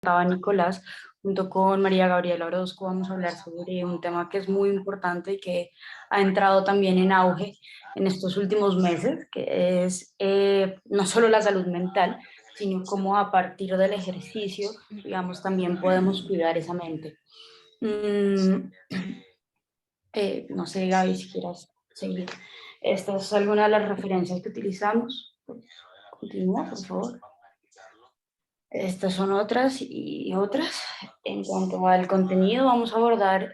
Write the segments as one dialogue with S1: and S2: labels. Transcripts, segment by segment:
S1: Estaba Nicolás, junto con María Gabriela Orozco, vamos a hablar sobre un tema que es muy importante y que ha entrado también en auge en estos últimos meses, que es no solo la salud mental, sino cómo a partir del ejercicio, digamos, también podemos cuidar esa mente. Mm, no sé, Gaby, si quieras seguir. Esta es alguna de las referencias que utilizamos. Continúa, por favor. Estas son otras y otras. En cuanto al contenido, vamos a abordar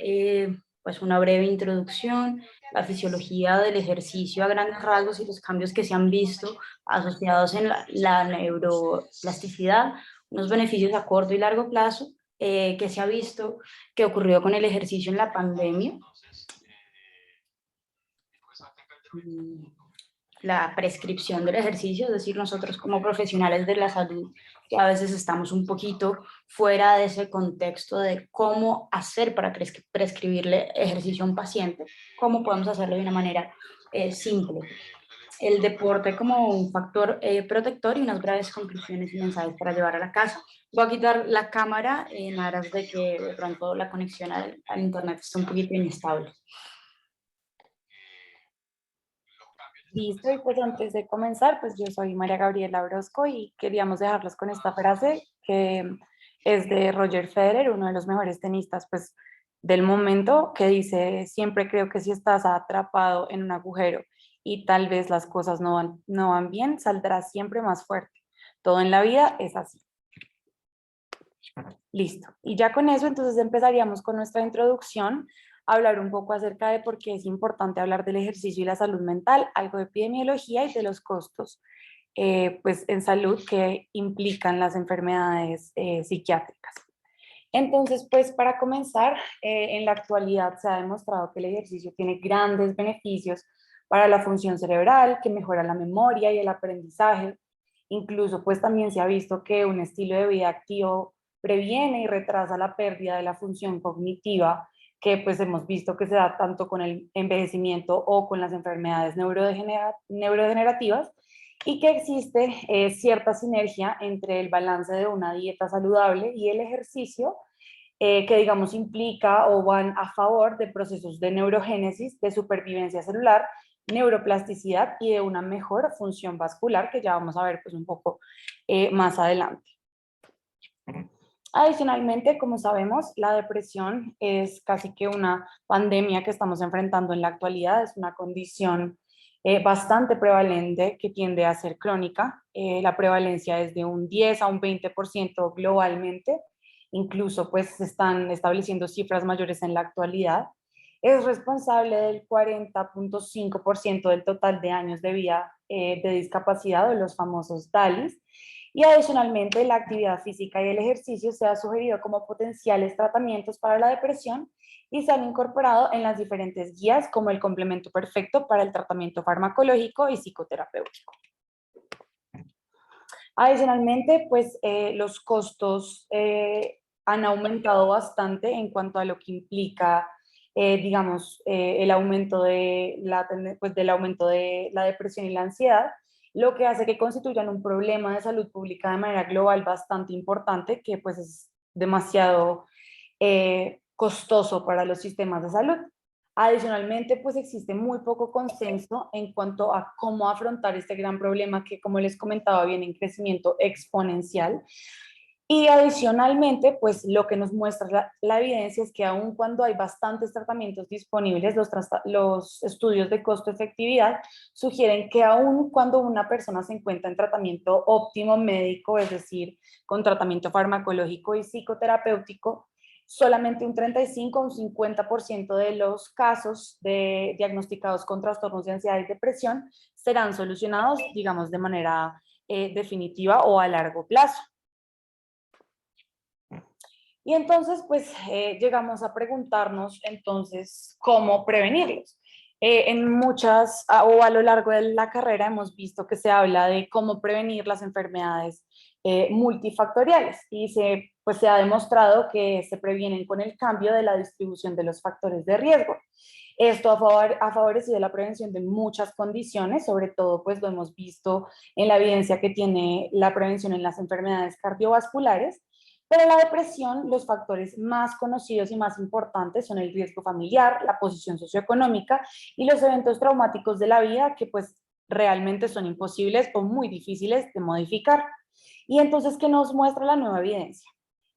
S1: pues una breve introducción, la fisiología del ejercicio a grandes rasgos y los cambios que se han visto asociados en la neuroplasticidad, unos beneficios a corto y largo plazo que se ha visto que ocurrió con el ejercicio en la pandemia. Mm, la prescripción del ejercicio, es decir, nosotros como profesionales de la salud, que a veces estamos un poquito fuera de ese contexto de cómo hacer para prescribirle ejercicio a un paciente, cómo podemos hacerlo de una manera simple. El deporte como un factor protector y unas breves conclusiones y mensajes para llevar a la casa. Voy a quitar la cámara en aras de que de pronto la conexión al internet esté un poquito inestable.
S2: Listo, y pues antes de comenzar, pues yo soy María Gabriela Orozco y queríamos dejarlos con esta frase que es de Roger Federer, uno de los mejores tenistas pues del momento, que dice: siempre creo que si estás atrapado en un agujero y tal vez las cosas no van bien, saldrás siempre más fuerte. Todo en la vida es así. Listo. Y ya con eso, entonces empezaríamos con nuestra introducción, a hablar un poco acerca de por qué es importante hablar del ejercicio y la salud mental, algo de epidemiología y de los costos pues en salud que implican las enfermedades psiquiátricas. Entonces, pues para comenzar, en la actualidad se ha demostrado que el ejercicio tiene grandes beneficios para la función cerebral, que mejora la memoria y el aprendizaje. Incluso, pues también se ha visto que un estilo de vida activo previene y retrasa la pérdida de la función cognitiva, que pues hemos visto que se da tanto con el envejecimiento o con las enfermedades neurodegenerativas, y que existe cierta sinergia entre el balance de una dieta saludable y el ejercicio, que digamos implica o van a favor de procesos de neurogénesis, de supervivencia celular, neuroplasticidad y de una mejor función vascular, que ya vamos a ver pues un poco más adelante. Adicionalmente, como sabemos, la depresión es casi que una pandemia que estamos enfrentando en la actualidad, es una condición bastante prevalente que tiende a ser crónica. La prevalencia es de un 10 a un 20% globalmente, incluso pues se están estableciendo cifras mayores en la actualidad. Es responsable del 40.5% del total de años de vida de discapacidad, o los famosos DALIs, y adicionalmente la actividad física y el ejercicio se ha sugerido como potenciales tratamientos para la depresión y se han incorporado en las diferentes guías como el complemento perfecto para el tratamiento farmacológico y psicoterapéutico. Adicionalmente, pues los costos han aumentado bastante en cuanto a lo que implica, digamos, el aumento pues, del aumento de la depresión y la ansiedad, lo que hace que constituyan un problema de salud pública de manera global bastante importante, que pues es demasiado costoso para los sistemas de salud. Adicionalmente, pues existe muy poco consenso en cuanto a cómo afrontar este gran problema que, como les comentaba, viene en crecimiento exponencial. Y adicionalmente, pues lo que nos muestra la evidencia es que aun cuando hay bastantes tratamientos disponibles, los estudios de costo-efectividad sugieren que aun cuando una persona se encuentra en tratamiento óptimo médico, es decir, con tratamiento farmacológico y psicoterapéutico, solamente un 35 o un 50% de los casos diagnosticados con trastornos de ansiedad y depresión serán solucionados, digamos, de manera definitiva o a largo plazo. Y entonces, pues llegamos a preguntarnos entonces cómo prevenirlos. En muchas, o a lo largo de la carrera, hemos visto que se habla de cómo prevenir las enfermedades multifactoriales, y pues se ha demostrado que se previenen con el cambio de la distribución de los factores de riesgo. Esto ha favorecido la prevención de muchas condiciones, sobre todo pues lo hemos visto en la evidencia que tiene la prevención en las enfermedades cardiovasculares, Para la depresión, los factores más conocidos y más importantes son el riesgo familiar, la posición socioeconómica y los eventos traumáticos de la vida que pues realmente son imposibles o muy difíciles de modificar. Y entonces, ¿qué nos muestra la nueva evidencia?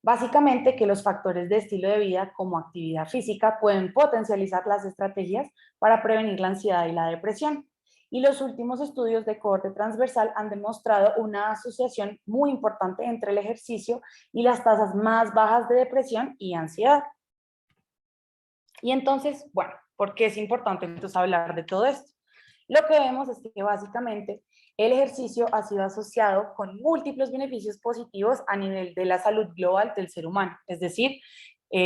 S2: Básicamente que los factores de estilo de vida como actividad física pueden potencializar las estrategias para prevenir la ansiedad y la depresión. Y los últimos estudios de cohorte transversal han demostrado una asociación muy importante entre el ejercicio y las tasas más bajas de depresión y ansiedad. Y entonces, bueno, ¿por qué es importante entonces hablar de todo esto? Lo que vemos es que básicamente el ejercicio ha sido asociado con múltiples beneficios positivos a nivel de la salud global del ser humano. Es decir,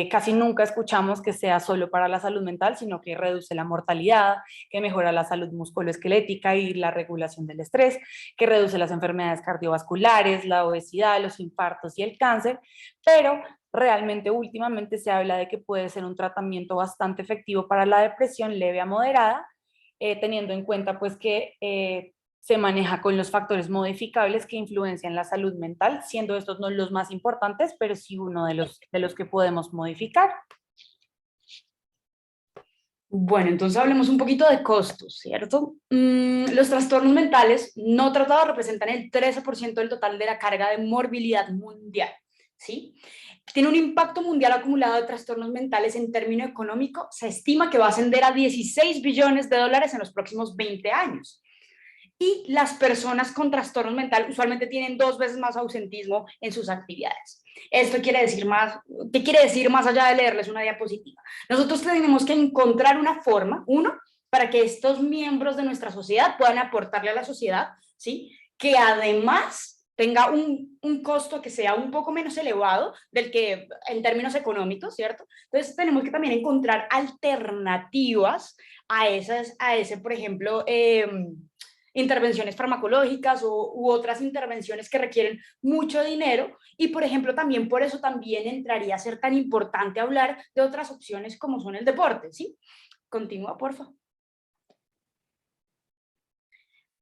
S2: casi nunca escuchamos que sea solo para la salud mental, sino que reduce la mortalidad, que mejora la salud musculoesquelética y la regulación del estrés, que reduce las enfermedades cardiovasculares, la obesidad, los infartos y el cáncer, pero realmente últimamente se habla de que puede ser un tratamiento bastante efectivo para la depresión leve a moderada, teniendo en cuenta pues que se maneja con los factores modificables que influencian la salud mental, siendo estos no los más importantes, pero sí uno de los que podemos modificar.
S1: Bueno, entonces hablemos un poquito de costos, ¿cierto? Los trastornos mentales no tratados representan el 13% del total de la carga de morbilidad mundial, ¿sí? Tiene un impacto mundial acumulado de trastornos mentales en términos económicos, se estima que va a ascender a 16 billones de dólares en los próximos 20 años. Y las personas con trastornos mentales usualmente tienen 2 veces más ausentismo en sus actividades. Esto quiere decir más, ¿qué quiere decir más allá de leerles una diapositiva? Nosotros tenemos que encontrar una forma, uno, para que estos miembros de nuestra sociedad puedan aportarle a la sociedad, ¿sí? Que además tenga un costo que sea un poco menos elevado del que en términos económicos, ¿cierto? Entonces tenemos que también encontrar alternativas a ese, por ejemplo, intervenciones farmacológicas u otras intervenciones que requieren mucho dinero y, por ejemplo, también por eso también entraría a ser tan importante hablar de otras opciones como son el deporte, ¿sí? Continúa, por favor.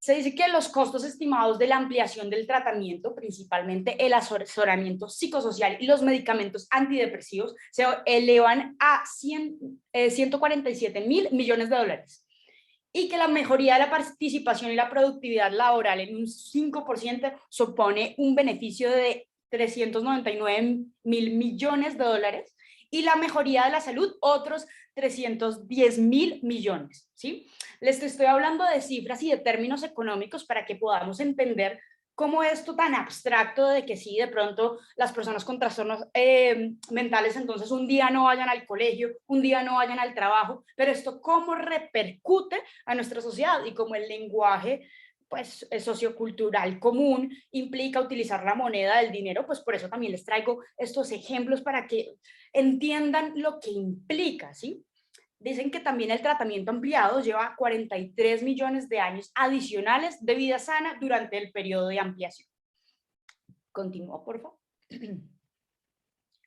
S1: Se dice que los costos estimados de la ampliación del tratamiento, principalmente el asesoramiento psicosocial y los medicamentos antidepresivos, se elevan a 147 mil millones de dólares. Y que la mejoría de la participación y la productividad laboral en un 5% supone un beneficio de 399 mil millones de dólares y la mejoría de la salud otros 310 mil millones, ¿sí? Les estoy hablando de cifras y de términos económicos para que podamos entender cómo esto tan abstracto de que sí, de pronto las personas con trastornos mentales entonces un día no vayan al colegio, un día no vayan al trabajo, pero esto cómo repercute a nuestra sociedad y cómo el lenguaje pues sociocultural común implica utilizar la moneda del dinero, pues por eso también les traigo estos ejemplos para que entiendan lo que implica, ¿sí? Dicen que también el tratamiento ampliado lleva 43 millones de años adicionales de vida sana durante el periodo de ampliación. Continúa, por favor.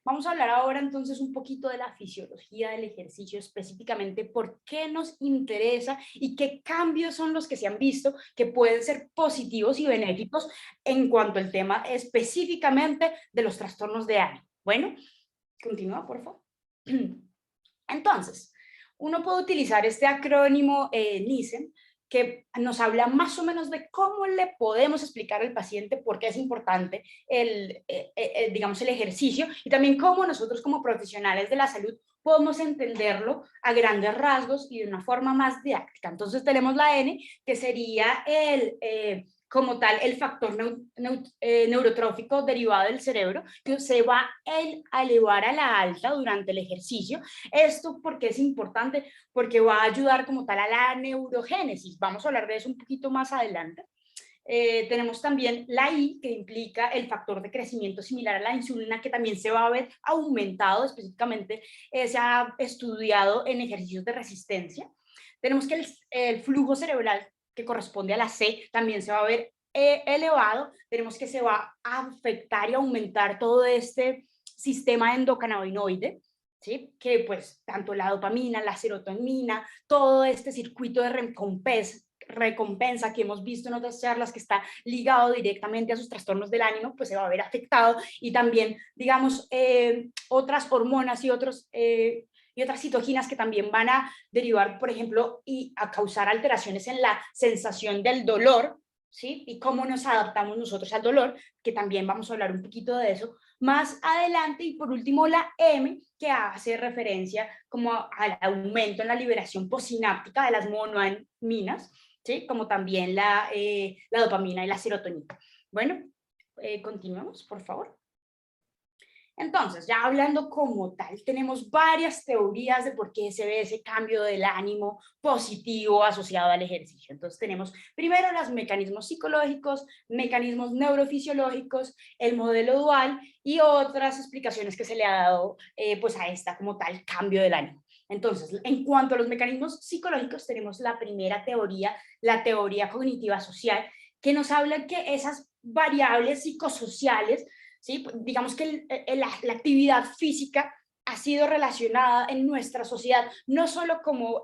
S1: Vamos a hablar ahora entonces un poquito de la fisiología del ejercicio, específicamente por qué nos interesa y qué cambios son los que se han visto que pueden ser positivos y benéficos en cuanto al tema específicamente de los trastornos de ánimo. Bueno, continúa, por favor. Entonces, uno puede utilizar este acrónimo NICEN que nos habla más o menos de cómo le podemos explicar al paciente por qué es importante digamos, el ejercicio y también cómo nosotros como profesionales de la salud podemos entenderlo a grandes rasgos y de una forma más didáctica. Entonces tenemos la N, que sería como tal el factor neurotrófico derivado del cerebro, que se va a elevar a la alta durante el ejercicio. Esto porque es importante, porque va a ayudar como tal a la neurogénesis. Vamos a hablar de eso un poquito más adelante. Tenemos también la I, que implica el factor de crecimiento similar a la insulina, que también se va a ver aumentado, específicamente se ha estudiado en ejercicios de resistencia. Tenemos que el flujo cerebral, que corresponde a la C, también se va a ver elevado. Tenemos que se va a afectar y aumentar todo este sistema endocannabinoide, ¿sí? Que pues tanto la dopamina, la serotonina, todo este circuito de recompensa recompensa que hemos visto en otras charlas que está ligado directamente a sus trastornos del ánimo, pues se va a ver afectado, y también, digamos, otras hormonas y otras citoquinas que también van a derivar, por ejemplo, y a causar alteraciones en la sensación del dolor, ¿sí? Y cómo nos adaptamos nosotros al dolor, que también vamos a hablar un poquito de eso más adelante. Y por último la M, que hace referencia como al aumento en la liberación posináptica de las monoaminas, ¿sí? Como también la dopamina y la serotonina. Bueno, continuemos, por favor. Entonces, ya hablando como tal, tenemos varias teorías de por qué se ve ese cambio del ánimo positivo asociado al ejercicio. Entonces, tenemos primero los mecanismos psicológicos, mecanismos neurofisiológicos, el modelo dual y otras explicaciones que se le ha dado pues a esta como tal cambio del ánimo. Entonces, en cuanto a los mecanismos psicológicos, tenemos la primera teoría, la teoría cognitiva social, que nos habla que esas variables psicosociales, ¿sí? Digamos que la actividad física ha sido relacionada en nuestra sociedad, no solo como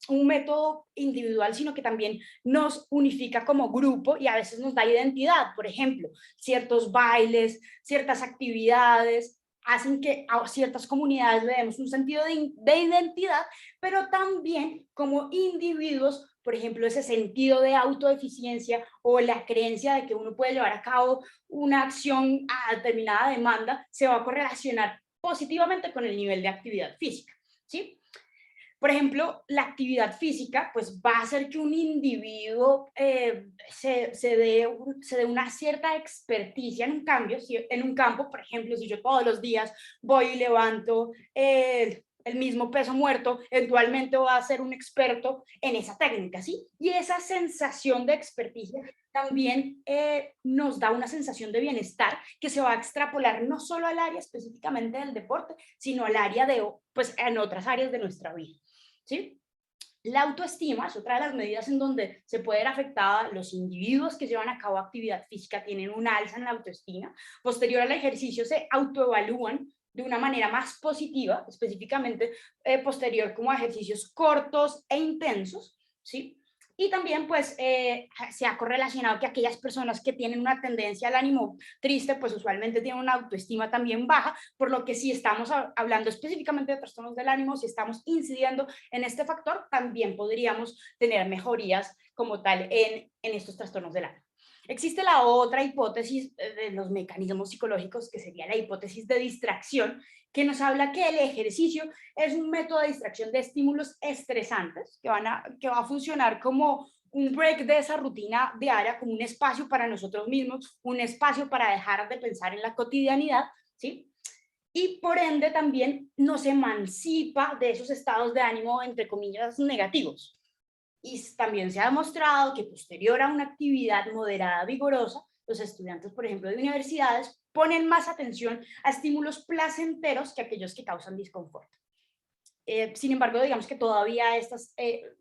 S1: un método individual, sino que también nos unifica como grupo y a veces nos da identidad. Por ejemplo, ciertos bailes, ciertas actividades hacen que a ciertas comunidades le demos un sentido de identidad, pero también como individuos, por ejemplo, ese sentido de autoeficiencia o la creencia de que uno puede llevar a cabo una acción a determinada demanda, se va a correlacionar positivamente con el nivel de actividad física, ¿sí? Por ejemplo, la actividad física pues va a hacer que un individuo se dé una cierta experticia en un cambio, en un campo. Por ejemplo, si yo todos los días voy y levanto el mismo peso muerto, eventualmente voy a ser un experto en esa técnica, ¿sí? Y esa sensación de experticia también nos da una sensación de bienestar que se va a extrapolar no solo al área específicamente del deporte, sino al área pues en otras áreas de nuestra vida, ¿sí? La autoestima es otra de las medidas en donde se puede ver afectada. Los individuos que llevan a cabo actividad física tienen un alza en la autoestima. Posterior al ejercicio se autoevalúan de una manera más positiva, específicamente posterior como a ejercicios cortos e intensos, ¿sí? Y también pues se ha correlacionado que aquellas personas que tienen una tendencia al ánimo triste pues usualmente tienen una autoestima también baja, por lo que si estamos hablando específicamente de trastornos del ánimo, si estamos incidiendo en este factor, también podríamos tener mejorías como tal en estos trastornos del ánimo. Existe la otra hipótesis de los mecanismos psicológicos, que sería la hipótesis de distracción, que nos habla que el ejercicio es un método de distracción de estímulos estresantes que va a funcionar como un break de esa rutina diaria, como un espacio para nosotros mismos, un espacio para dejar de pensar en la cotidianidad, ¿sí? Y por ende también nos emancipa de esos estados de ánimo, entre comillas, negativos. Y también se ha demostrado que posterior a una actividad moderada vigorosa, los estudiantes, por ejemplo, de universidades, ponen más atención a estímulos placenteros que aquellos que causan disconfort. Sin embargo, digamos que todavía estas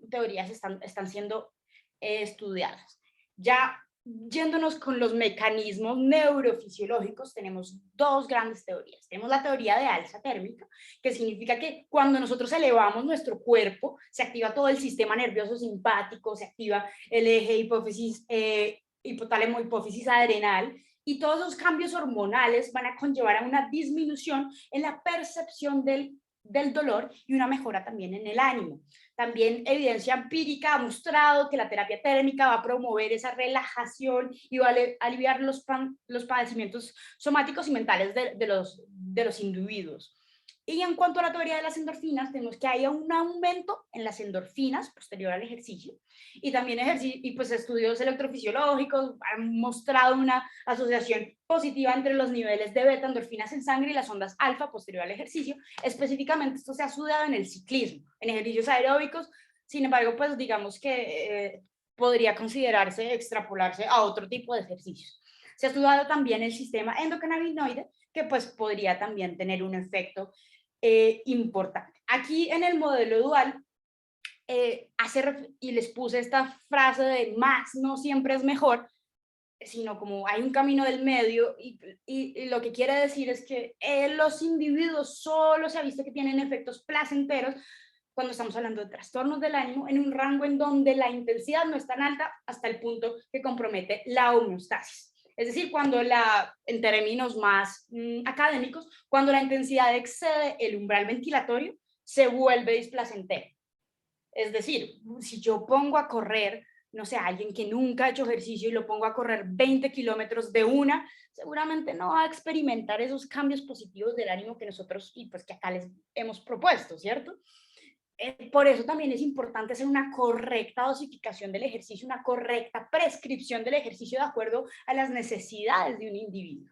S1: teorías están siendo estudiadas. Ya yéndonos con los mecanismos neurofisiológicos, tenemos dos grandes teorías. Tenemos la teoría de alza térmica, que significa que cuando nosotros elevamos nuestro cuerpo, se activa todo el sistema nervioso simpático, se activa el eje hipotálamo hipófisis adrenal, y todos los cambios hormonales van a conllevar a una disminución en la percepción del dolor y una mejora también en el ánimo. También evidencia empírica ha mostrado que la terapia térmica va a promover esa relajación y va a aliviar los padecimientos somáticos y mentales de los individuos. Y en cuanto a la teoría de las endorfinas, tenemos que hay un aumento en las endorfinas posterior al ejercicio, y también pues estudios electrofisiológicos han mostrado una asociación positiva entre los niveles de beta endorfinas en sangre y las ondas alfa posterior al ejercicio. Específicamente esto se ha estudiado en el ciclismo, en ejercicios aeróbicos. Sin embargo, pues digamos que podría considerarse, extrapolarse a otro tipo de ejercicios. Se ha estudiado también el sistema endocannabinoide, que pues podría también tener un efecto importante. Aquí en el modelo dual y les puse esta frase de más no siempre es mejor, sino como hay un camino del medio, y lo que quiere decir es que los individuos solo se ha visto que tienen efectos placenteros cuando estamos hablando de trastornos del ánimo, en un rango en donde la intensidad no es tan alta hasta el punto que compromete la homeostasis. Es decir, en términos más académicos, cuando la intensidad excede el umbral ventilatorio, se vuelve displacentero. Es decir, si yo pongo a correr, no sé, a alguien que nunca ha hecho ejercicio y lo pongo a correr 20 kilómetros de una, seguramente no va a experimentar esos cambios positivos del ánimo que nosotros y pues que acá les hemos propuesto, ¿cierto? Por eso también es importante hacer una correcta dosificación del ejercicio, una correcta prescripción del ejercicio de acuerdo a las necesidades de un individuo.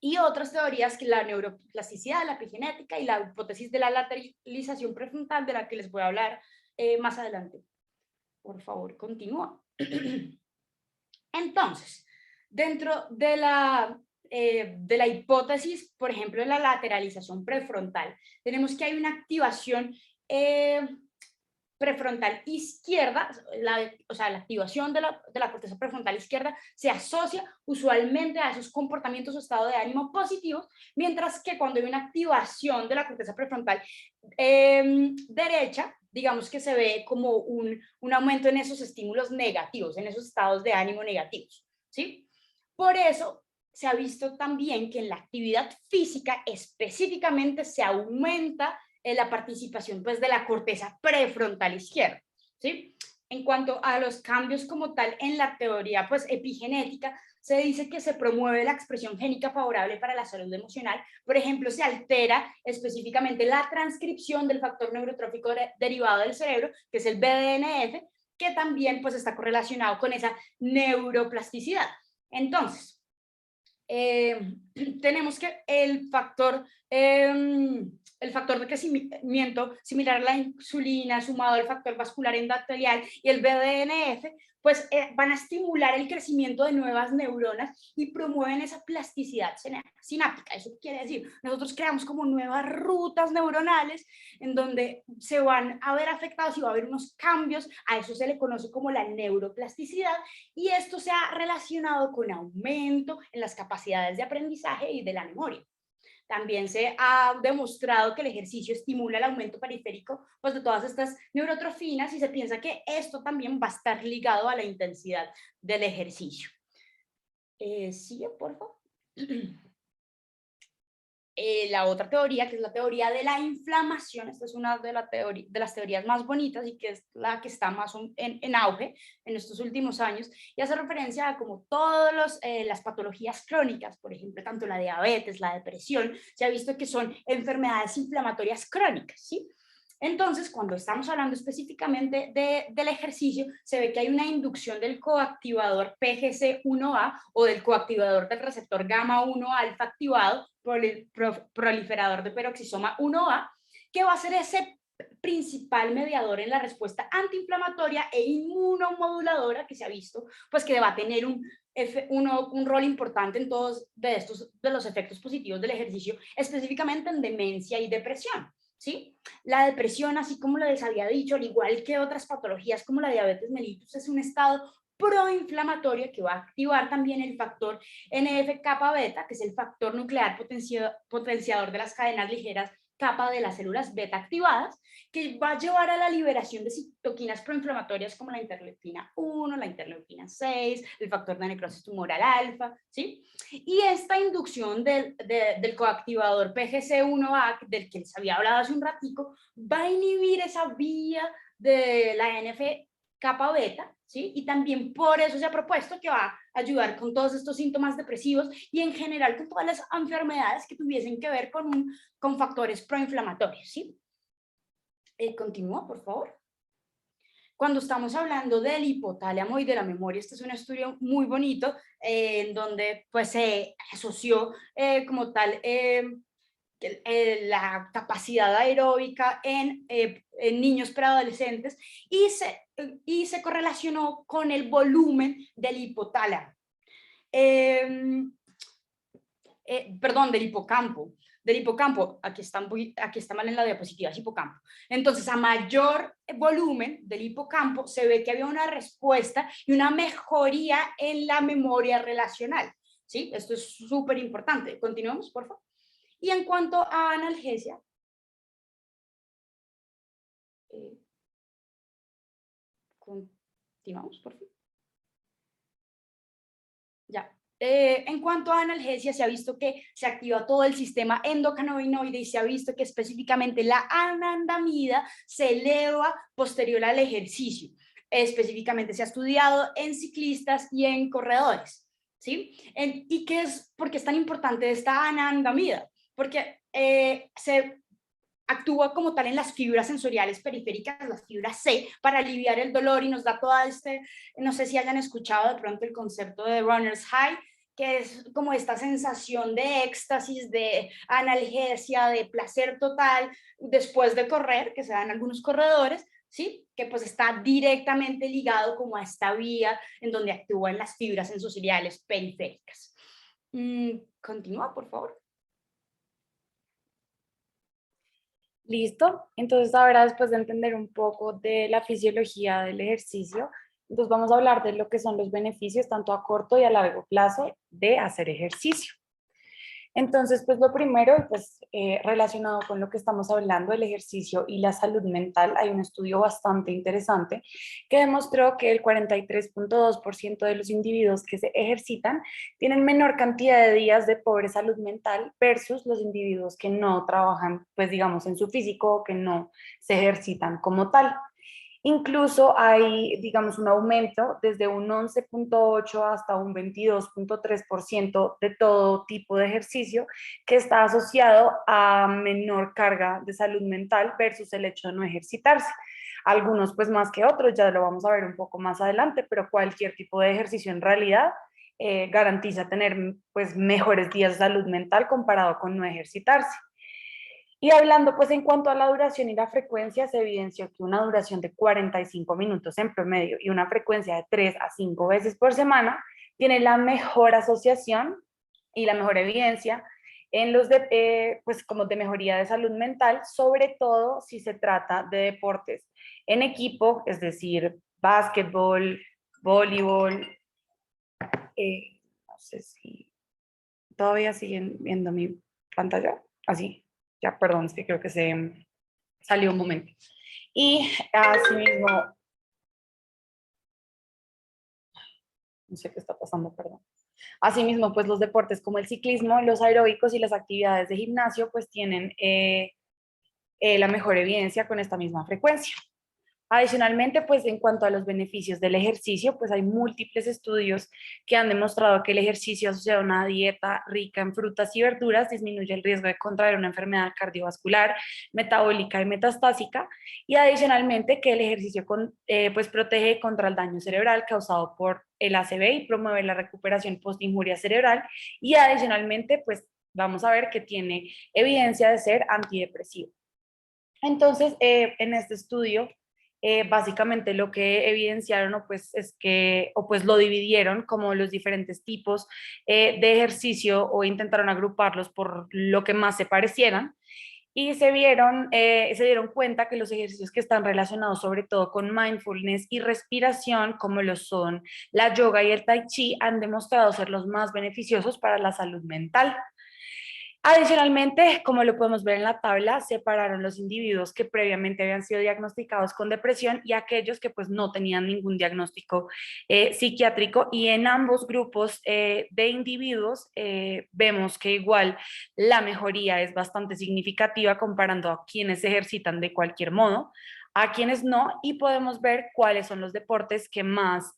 S1: Y otras teorías que la neuroplasticidad, la epigenética y la hipótesis de la lateralización prefrontal, de la que les voy a hablar más adelante. Por favor, continúa. Entonces, dentro de la hipótesis, por ejemplo, de la lateralización prefrontal, tenemos que hay una activación prefrontal izquierda, o sea, la activación de la corteza prefrontal izquierda se asocia usualmente a esos comportamientos o estado de ánimo positivos, mientras que cuando hay una activación de la corteza prefrontal derecha, digamos que se ve como un aumento en esos estímulos negativos, en esos estados de ánimo negativos, ¿sí? Por eso se ha visto también que en la actividad física específicamente se aumenta la participación pues, de la corteza prefrontal izquierda, ¿sí? En cuanto a los cambios como tal en la teoría pues, epigenética, se dice que se promueve la expresión génica favorable para la salud emocional. Por ejemplo, se altera específicamente la transcripción del factor neurotrófico derivado del cerebro, que es el BDNF, que también pues, está correlacionado con esa neuroplasticidad. Entonces, tenemos que el factor de crecimiento similar a la insulina sumado al factor vascular endotelial y el BDNF, pues van a estimular el crecimiento de nuevas neuronas y promueven esa plasticidad sináptica. Eso quiere decir, nosotros creamos como nuevas rutas neuronales en donde se van a ver afectados y va a haber unos cambios, a eso se le conoce como la neuroplasticidad, y esto se ha relacionado con aumento en las capacidades de aprendizaje y de la memoria. También se ha demostrado que el ejercicio estimula el aumento periférico pues, de todas estas neurotrofinas y se piensa que esto también va a estar ligado a la intensidad del ejercicio. Sigue, por favor. La otra teoría, que es la teoría de la inflamación, esta es una de las teorías más bonitas y que es la que está más en auge en estos últimos años, y hace referencia a como todas las patologías crónicas, por ejemplo, tanto la diabetes, la depresión, se ha visto que son enfermedades inflamatorias crónicas, ¿sí? Entonces, cuando estamos hablando específicamente del ejercicio, se ve que hay una inducción del coactivador PGC1A o del coactivador del receptor gamma 1 alfa activado por el proliferador de peroxisoma 1A, que va a ser ese principal mediador en la respuesta antiinflamatoria e inmunomoduladora que se ha visto, pues que va a tener un rol importante en todos de los efectos positivos del ejercicio, específicamente en demencia y depresión. ¿Sí? La depresión, así como les había dicho, al igual que otras patologías como la diabetes mellitus, es un estado proinflamatorio que va a activar también el factor NF-kappa beta, que es el factor nuclear potenciador de las cadenas ligeras kappa de las células beta activadas, que va a llevar a la liberación de citoquinas proinflamatorias como la interleuquina 1, la interleuquina 6, el factor de necrosis tumoral alfa, ¿sí? Y esta inducción del coactivador PGC1A, del que les había hablado hace un ratico, va a inhibir esa vía de la NF-kappa beta, ¿sí? Y también por eso se ha propuesto que va a ayudar con todos estos síntomas depresivos y en general con todas las enfermedades que tuviesen que ver con factores proinflamatorios, ¿sí? Continúa, por favor. Cuando estamos hablando del hipotálamo y de la memoria, este es un estudio muy bonito en donde pues se asoció como tal la capacidad aeróbica en niños preadolescentes y se correlacionó con el volumen del hipotálamo. Perdón, del hipocampo, aquí está mal en la diapositiva, es hipocampo. Entonces, a mayor volumen del hipocampo, se ve que había una respuesta y una mejoría en la memoria relacional, ¿sí? Esto es súper importante. Continuemos, por favor. Y en cuanto a analgesia, Continuamos, por favor. Ya. En cuanto a analgesia, se ha visto que se activa todo el sistema endocannabinoide y se ha visto que específicamente la anandamida se eleva posterior al ejercicio. Específicamente se ha estudiado en ciclistas y en corredores, ¿sí? ¿Y por qué es tan importante esta anandamida? Porque se actúa como tal en las fibras sensoriales periféricas, las fibras C, para aliviar el dolor y nos da toda no sé si hayan escuchado de pronto el concepto de runner's high, que es como esta sensación de éxtasis, de analgesia, de placer total después de correr, que se da en algunos corredores, ¿sí? Que pues está directamente ligado como a esta vía en donde actúan las fibras sensoriales periféricas. Continúa, por favor.
S2: Listo, entonces ahora después de entender un poco de la fisiología del ejercicio, entonces vamos a hablar de lo que son los beneficios tanto a corto y a largo plazo de hacer ejercicio. Entonces, pues lo primero, pues relacionado con lo que estamos hablando, el ejercicio y la salud mental, hay un estudio bastante interesante que demostró que el 43.2% de los individuos que se ejercitan tienen menor cantidad de días de pobre salud mental versus los individuos que no trabajan, pues digamos, en su físico o que no se ejercitan como tal. Incluso hay, digamos, un aumento desde un 11.8 hasta un 22.3% de todo tipo de ejercicio que está asociado a menor carga de salud mental versus el hecho de no ejercitarse. Algunos pues más que otros, ya lo vamos a ver un poco más adelante, pero cualquier tipo de ejercicio en realidad garantiza tener pues mejores días de salud mental comparado con no ejercitarse. Y hablando pues en cuanto a la duración y la frecuencia, se evidenció que una duración de 45 minutos en promedio y una frecuencia de 3 a 5 veces por semana tiene la mejor asociación y la mejor evidencia en los pues como de mejoría de salud mental, sobre todo si se trata de deportes en equipo, es decir, básquetbol, voleibol, no sé si todavía siguen viendo mi pantalla, así. Ya, perdón, es que creo que se salió un momento. Y asimismo, no sé qué está pasando, perdón. Asimismo, pues los deportes como el ciclismo, los aeróbicos y las actividades de gimnasio, pues tienen la mejor evidencia con esta misma frecuencia. Adicionalmente, pues en cuanto a los beneficios del ejercicio, pues hay múltiples estudios que han demostrado que el ejercicio asociado a una dieta rica en frutas y verduras disminuye el riesgo de contraer una enfermedad cardiovascular, metabólica y metastásica, y adicionalmente que el ejercicio pues protege contra el daño cerebral causado por el ACV y promueve la recuperación post-injuria cerebral, y adicionalmente pues vamos a ver que tiene evidencia de ser antidepresivo. Entonces, en este estudio, básicamente lo que evidenciaron es que, o pues lo dividieron como los diferentes tipos de ejercicio o intentaron agruparlos por lo que más se parecieran y se dieron cuenta que los ejercicios que están relacionados sobre todo con mindfulness y respiración, como lo son la yoga y el tai chi, han demostrado ser los más beneficiosos para la salud mental. Adicionalmente, como lo podemos ver en la tabla, separaron los individuos que previamente habían sido diagnosticados con depresión y aquellos que pues no tenían ningún diagnóstico psiquiátrico, y en ambos grupos de individuos vemos que igual la mejoría es bastante significativa comparando a quienes se ejercitan de cualquier modo, a quienes no, y podemos ver cuáles son los deportes que más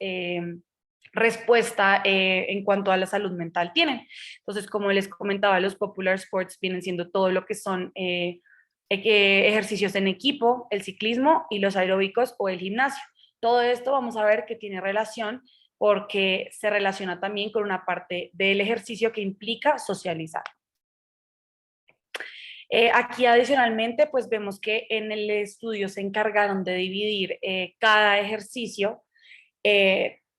S2: respuesta en cuanto a la salud mental tienen. Entonces, como les comentaba, los popular sports vienen siendo todo lo que son ejercicios en equipo, el ciclismo y los aeróbicos o el gimnasio. Todo esto vamos a ver que tiene relación porque se relaciona también con una parte del ejercicio que implica socializar. Aquí adicionalmente, pues vemos que en el estudio se encargaron de dividir cada ejercicio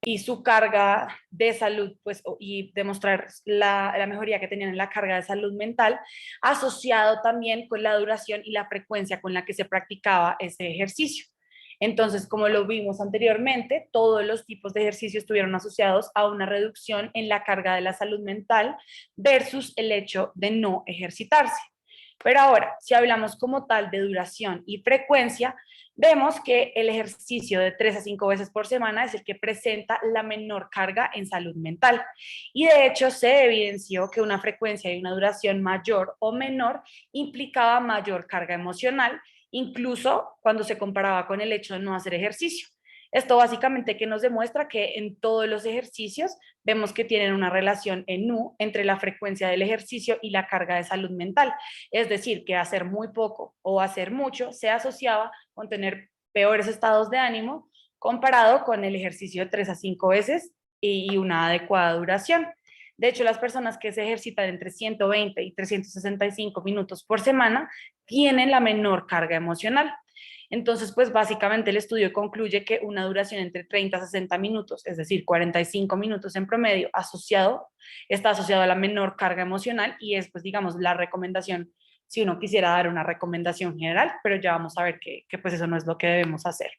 S2: y su carga de salud, pues, y demostrar la mejoría que tenían en la carga de salud mental, asociado también con la duración y la frecuencia con la que se practicaba ese ejercicio. Entonces, como lo vimos anteriormente, todos los tipos de ejercicios estuvieron asociados a una reducción en la carga de la salud mental versus el hecho de no ejercitarse. Pero ahora, si hablamos como tal de duración y frecuencia, vemos que el ejercicio de 3 a 5 veces por semana es el que presenta la menor carga en salud mental. Y de hecho se evidenció que una frecuencia y una duración mayor o menor implicaba mayor carga emocional, incluso cuando se comparaba con el hecho de no hacer ejercicio. Esto básicamente que nos demuestra que en todos los ejercicios vemos que tienen una relación en U entre la frecuencia del ejercicio y la carga de salud mental. Es decir, que hacer muy poco o hacer mucho se asociaba con tener peores estados de ánimo comparado con el ejercicio de 3 a 5 veces y una adecuada duración. De hecho, las personas que se ejercitan entre 120 y 365 minutos por semana tienen la menor carga emocional. Entonces, pues básicamente el estudio concluye que una duración entre 30 a 60 minutos, es decir, 45 minutos en promedio, está asociado a la menor carga emocional y es, pues, digamos, la recomendación, si uno quisiera dar una recomendación general, pero ya vamos a ver que pues eso no es lo que debemos hacer.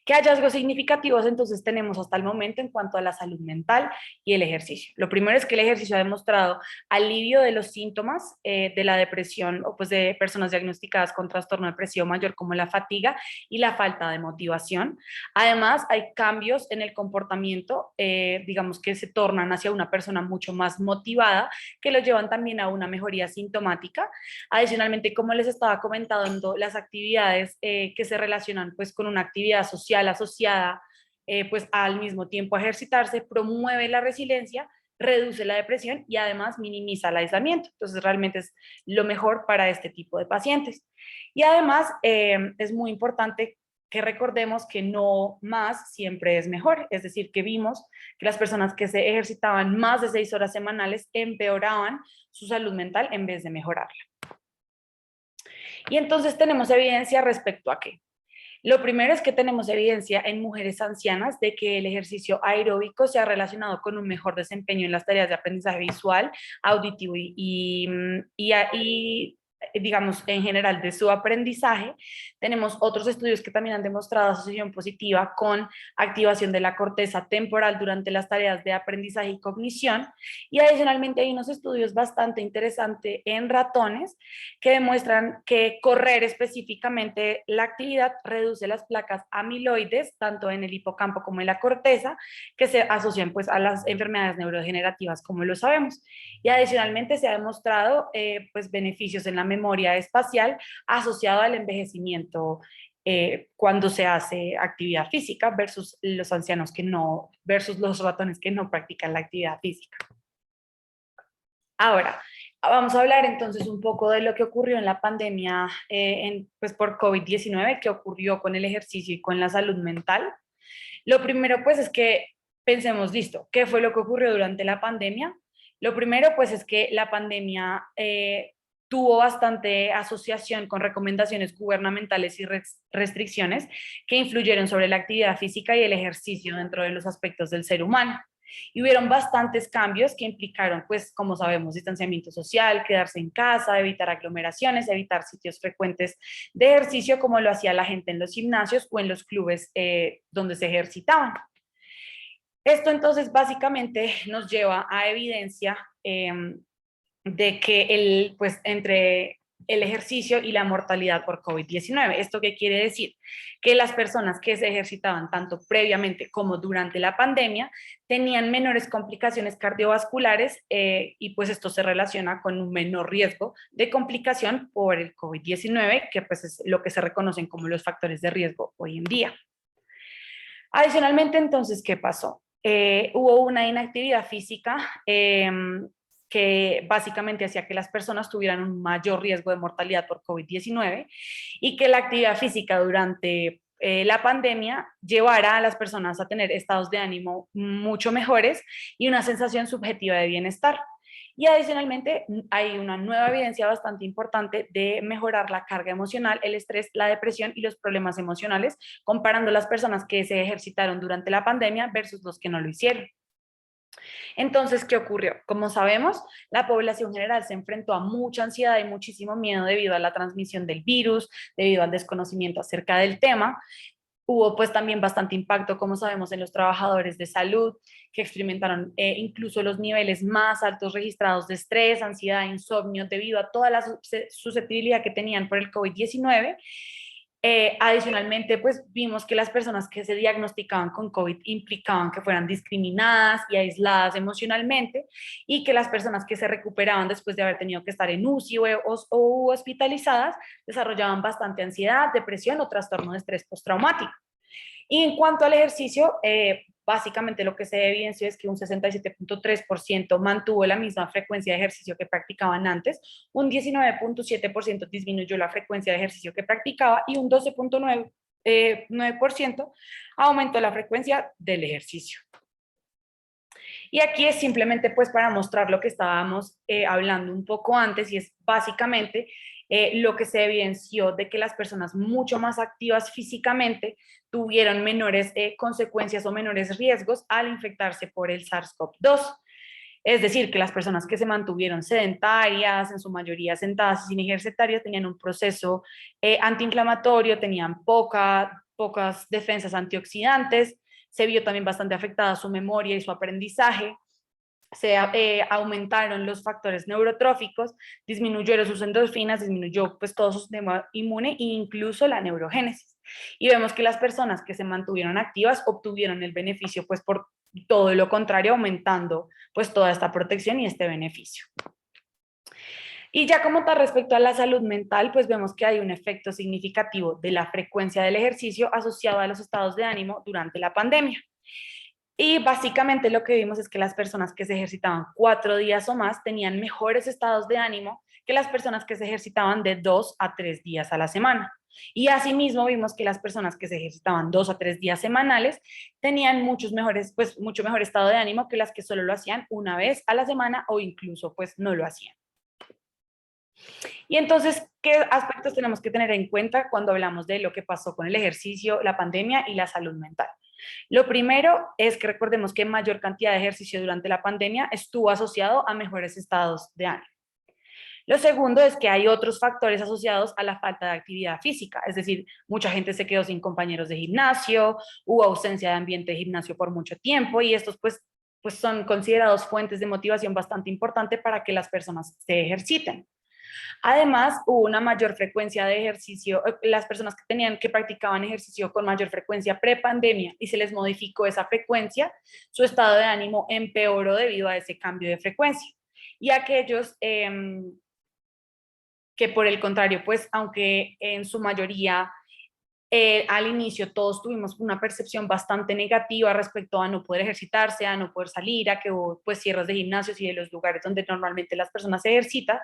S2: ¿Qué hallazgos significativos entonces tenemos hasta el momento en cuanto a la salud mental y el ejercicio? Lo primero es que el ejercicio ha demostrado alivio de los síntomas de la depresión o pues de personas diagnosticadas con trastorno depresivo mayor como la fatiga y la falta de motivación. Además, hay cambios en el comportamiento, digamos que se tornan hacia una persona mucho más motivada, que lo llevan también a una mejoría sintomática. Adicionalmente, como les estaba comentando, las actividades que se relacionan pues con una actividad social asociada pues al mismo tiempo a ejercitarse promueve la resiliencia, reduce la depresión y además minimiza el aislamiento. Entonces realmente es lo mejor para este tipo de pacientes. Y además es muy importante que recordemos que no más siempre es mejor, es decir, que vimos que las personas que se ejercitaban más de 6 horas semanales empeoraban su salud mental en vez de mejorarla. Y entonces tenemos evidencia respecto a qué. Lo primero es que tenemos evidencia en mujeres ancianas de que el ejercicio aeróbico se ha relacionado con un mejor desempeño en las tareas de aprendizaje visual, auditivo y digamos, en general de su aprendizaje. Tenemos otros estudios que también han demostrado asociación positiva con activación de la corteza temporal durante las tareas de aprendizaje y cognición. Y adicionalmente hay unos estudios bastante interesantes en ratones que demuestran que correr específicamente la actividad reduce las placas amiloides, tanto en el hipocampo como en la corteza, que se asocian pues a las enfermedades neurodegenerativas, como lo sabemos. Y adicionalmente se ha demostrado pues beneficios en la memoria espacial asociado al envejecimiento cuando se hace actividad física versus los ancianos que no, versus los ratones que no practican la actividad física. Ahora, vamos a hablar entonces un poco de lo que ocurrió en la pandemia pues por COVID-19, que ocurrió con el ejercicio y con la salud mental. Lo primero pues es que pensemos, listo, ¿qué fue lo que ocurrió durante la pandemia? Lo primero pues es que la pandemia tuvo bastante asociación con recomendaciones gubernamentales y restricciones que influyeron sobre la actividad física y el ejercicio dentro de los aspectos del ser humano. Y hubieron bastantes cambios que implicaron, pues, como sabemos, distanciamiento social, quedarse en casa, evitar aglomeraciones, evitar sitios frecuentes de ejercicio como lo hacía la gente en los gimnasios o en los clubes donde se ejercitaban. Esto entonces básicamente nos lleva a evidencia de que pues, entre el ejercicio y la mortalidad por COVID-19. ¿Esto qué quiere decir? Que las personas que se ejercitaban tanto previamente como durante la pandemia tenían menores complicaciones cardiovasculares y pues esto se relaciona con un menor riesgo de complicación por el COVID-19, que pues es lo que se reconocen como los factores de riesgo hoy en día. Adicionalmente, entonces, ¿qué pasó? Hubo una inactividad física que básicamente hacía que las personas tuvieran un mayor riesgo de mortalidad por COVID-19 y que la actividad física durante la pandemia llevara a las personas a tener estados de ánimo mucho mejores y una sensación subjetiva de bienestar. Y adicionalmente hay una nueva evidencia bastante importante de mejorar la carga emocional, el estrés, la depresión y los problemas emocionales, comparando las personas que se ejercitaron durante la pandemia versus los que no lo hicieron. Entonces, ¿qué ocurrió? Como sabemos, la población general se enfrentó a mucha ansiedad y muchísimo miedo debido a la transmisión del virus, debido al desconocimiento acerca del tema. Hubo pues también bastante impacto, como sabemos, en los trabajadores de salud que experimentaron incluso los niveles más altos registrados de estrés, ansiedad, insomnio, debido a toda la susceptibilidad que tenían por el COVID-19. Adicionalmente, pues vimos que las personas que se diagnosticaban con COVID implicaban que fueran discriminadas y aisladas emocionalmente, y que las personas que se recuperaban después de haber tenido que estar en UCI o hospitalizadas desarrollaban bastante ansiedad, depresión o trastorno de estrés postraumático. Y en cuanto al ejercicio, básicamente lo que se evidenció es que un 67.3% mantuvo la misma frecuencia de ejercicio que practicaban antes, un 19.7% disminuyó la frecuencia de ejercicio que practicaba y un 12.9% aumentó la frecuencia del ejercicio. Y aquí es simplemente pues para mostrar lo que estábamos hablando un poco antes, y es básicamente lo que se evidenció de que las personas mucho más activas físicamente tuvieron menores consecuencias o menores riesgos al infectarse por el SARS-CoV-2. Es decir, que las personas que se mantuvieron sedentarias, en su mayoría sentadas y sin ejercitarias, tenían un proceso antiinflamatorio, tenían pocas defensas antioxidantes, se vio también bastante afectada su memoria y su aprendizaje, se aumentaron los factores neurotróficos, disminuyeron sus endorfinas, disminuyó pues todo su sistema inmune e incluso la neurogénesis. Y vemos que las personas que se mantuvieron activas obtuvieron el beneficio pues por todo lo contrario, aumentando pues toda esta protección y este beneficio. Y ya como tal respecto a la salud mental, pues vemos que hay un efecto significativo de la frecuencia del ejercicio asociado a los estados de ánimo durante la pandemia. Y básicamente lo que vimos es que las personas que se ejercitaban 4 días o más tenían mejores estados de ánimo que las personas que se ejercitaban de 2 a 3 días a la semana. Y asimismo vimos que las personas que se ejercitaban 2 a 3 días semanales tenían mucho mejor estado de ánimo que las que solo lo hacían una vez a la semana o incluso pues no lo hacían. Y entonces, ¿qué aspectos tenemos que tener en cuenta cuando hablamos de lo que pasó con el ejercicio, la pandemia y la salud mental? Lo primero es que recordemos que mayor cantidad de ejercicio durante la pandemia estuvo asociado a mejores estados de ánimo. Lo segundo es que hay otros factores asociados a la falta de actividad física, es decir, mucha gente se quedó sin compañeros de gimnasio, hubo ausencia de ambiente de gimnasio por mucho tiempo, y estos pues son considerados fuentes de motivación bastante importante para que las personas se ejerciten. Además, hubo una mayor frecuencia de ejercicio, las personas que practicaban ejercicio con mayor frecuencia prepandemia y se les modificó esa frecuencia, su estado de ánimo empeoró debido a ese cambio de frecuencia. Y aquellos que por el contrario, pues aunque en su mayoría al inicio todos tuvimos una percepción bastante negativa respecto a no poder ejercitarse, a no poder salir, a que hubo pues cierres de gimnasios y de los lugares donde normalmente las personas se ejercitan,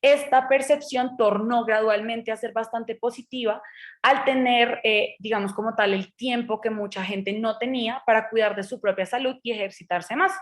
S2: esta percepción tornó gradualmente a ser bastante positiva al tener, digamos como tal, el tiempo que mucha gente no tenía para cuidar de su propia salud y ejercitarse más.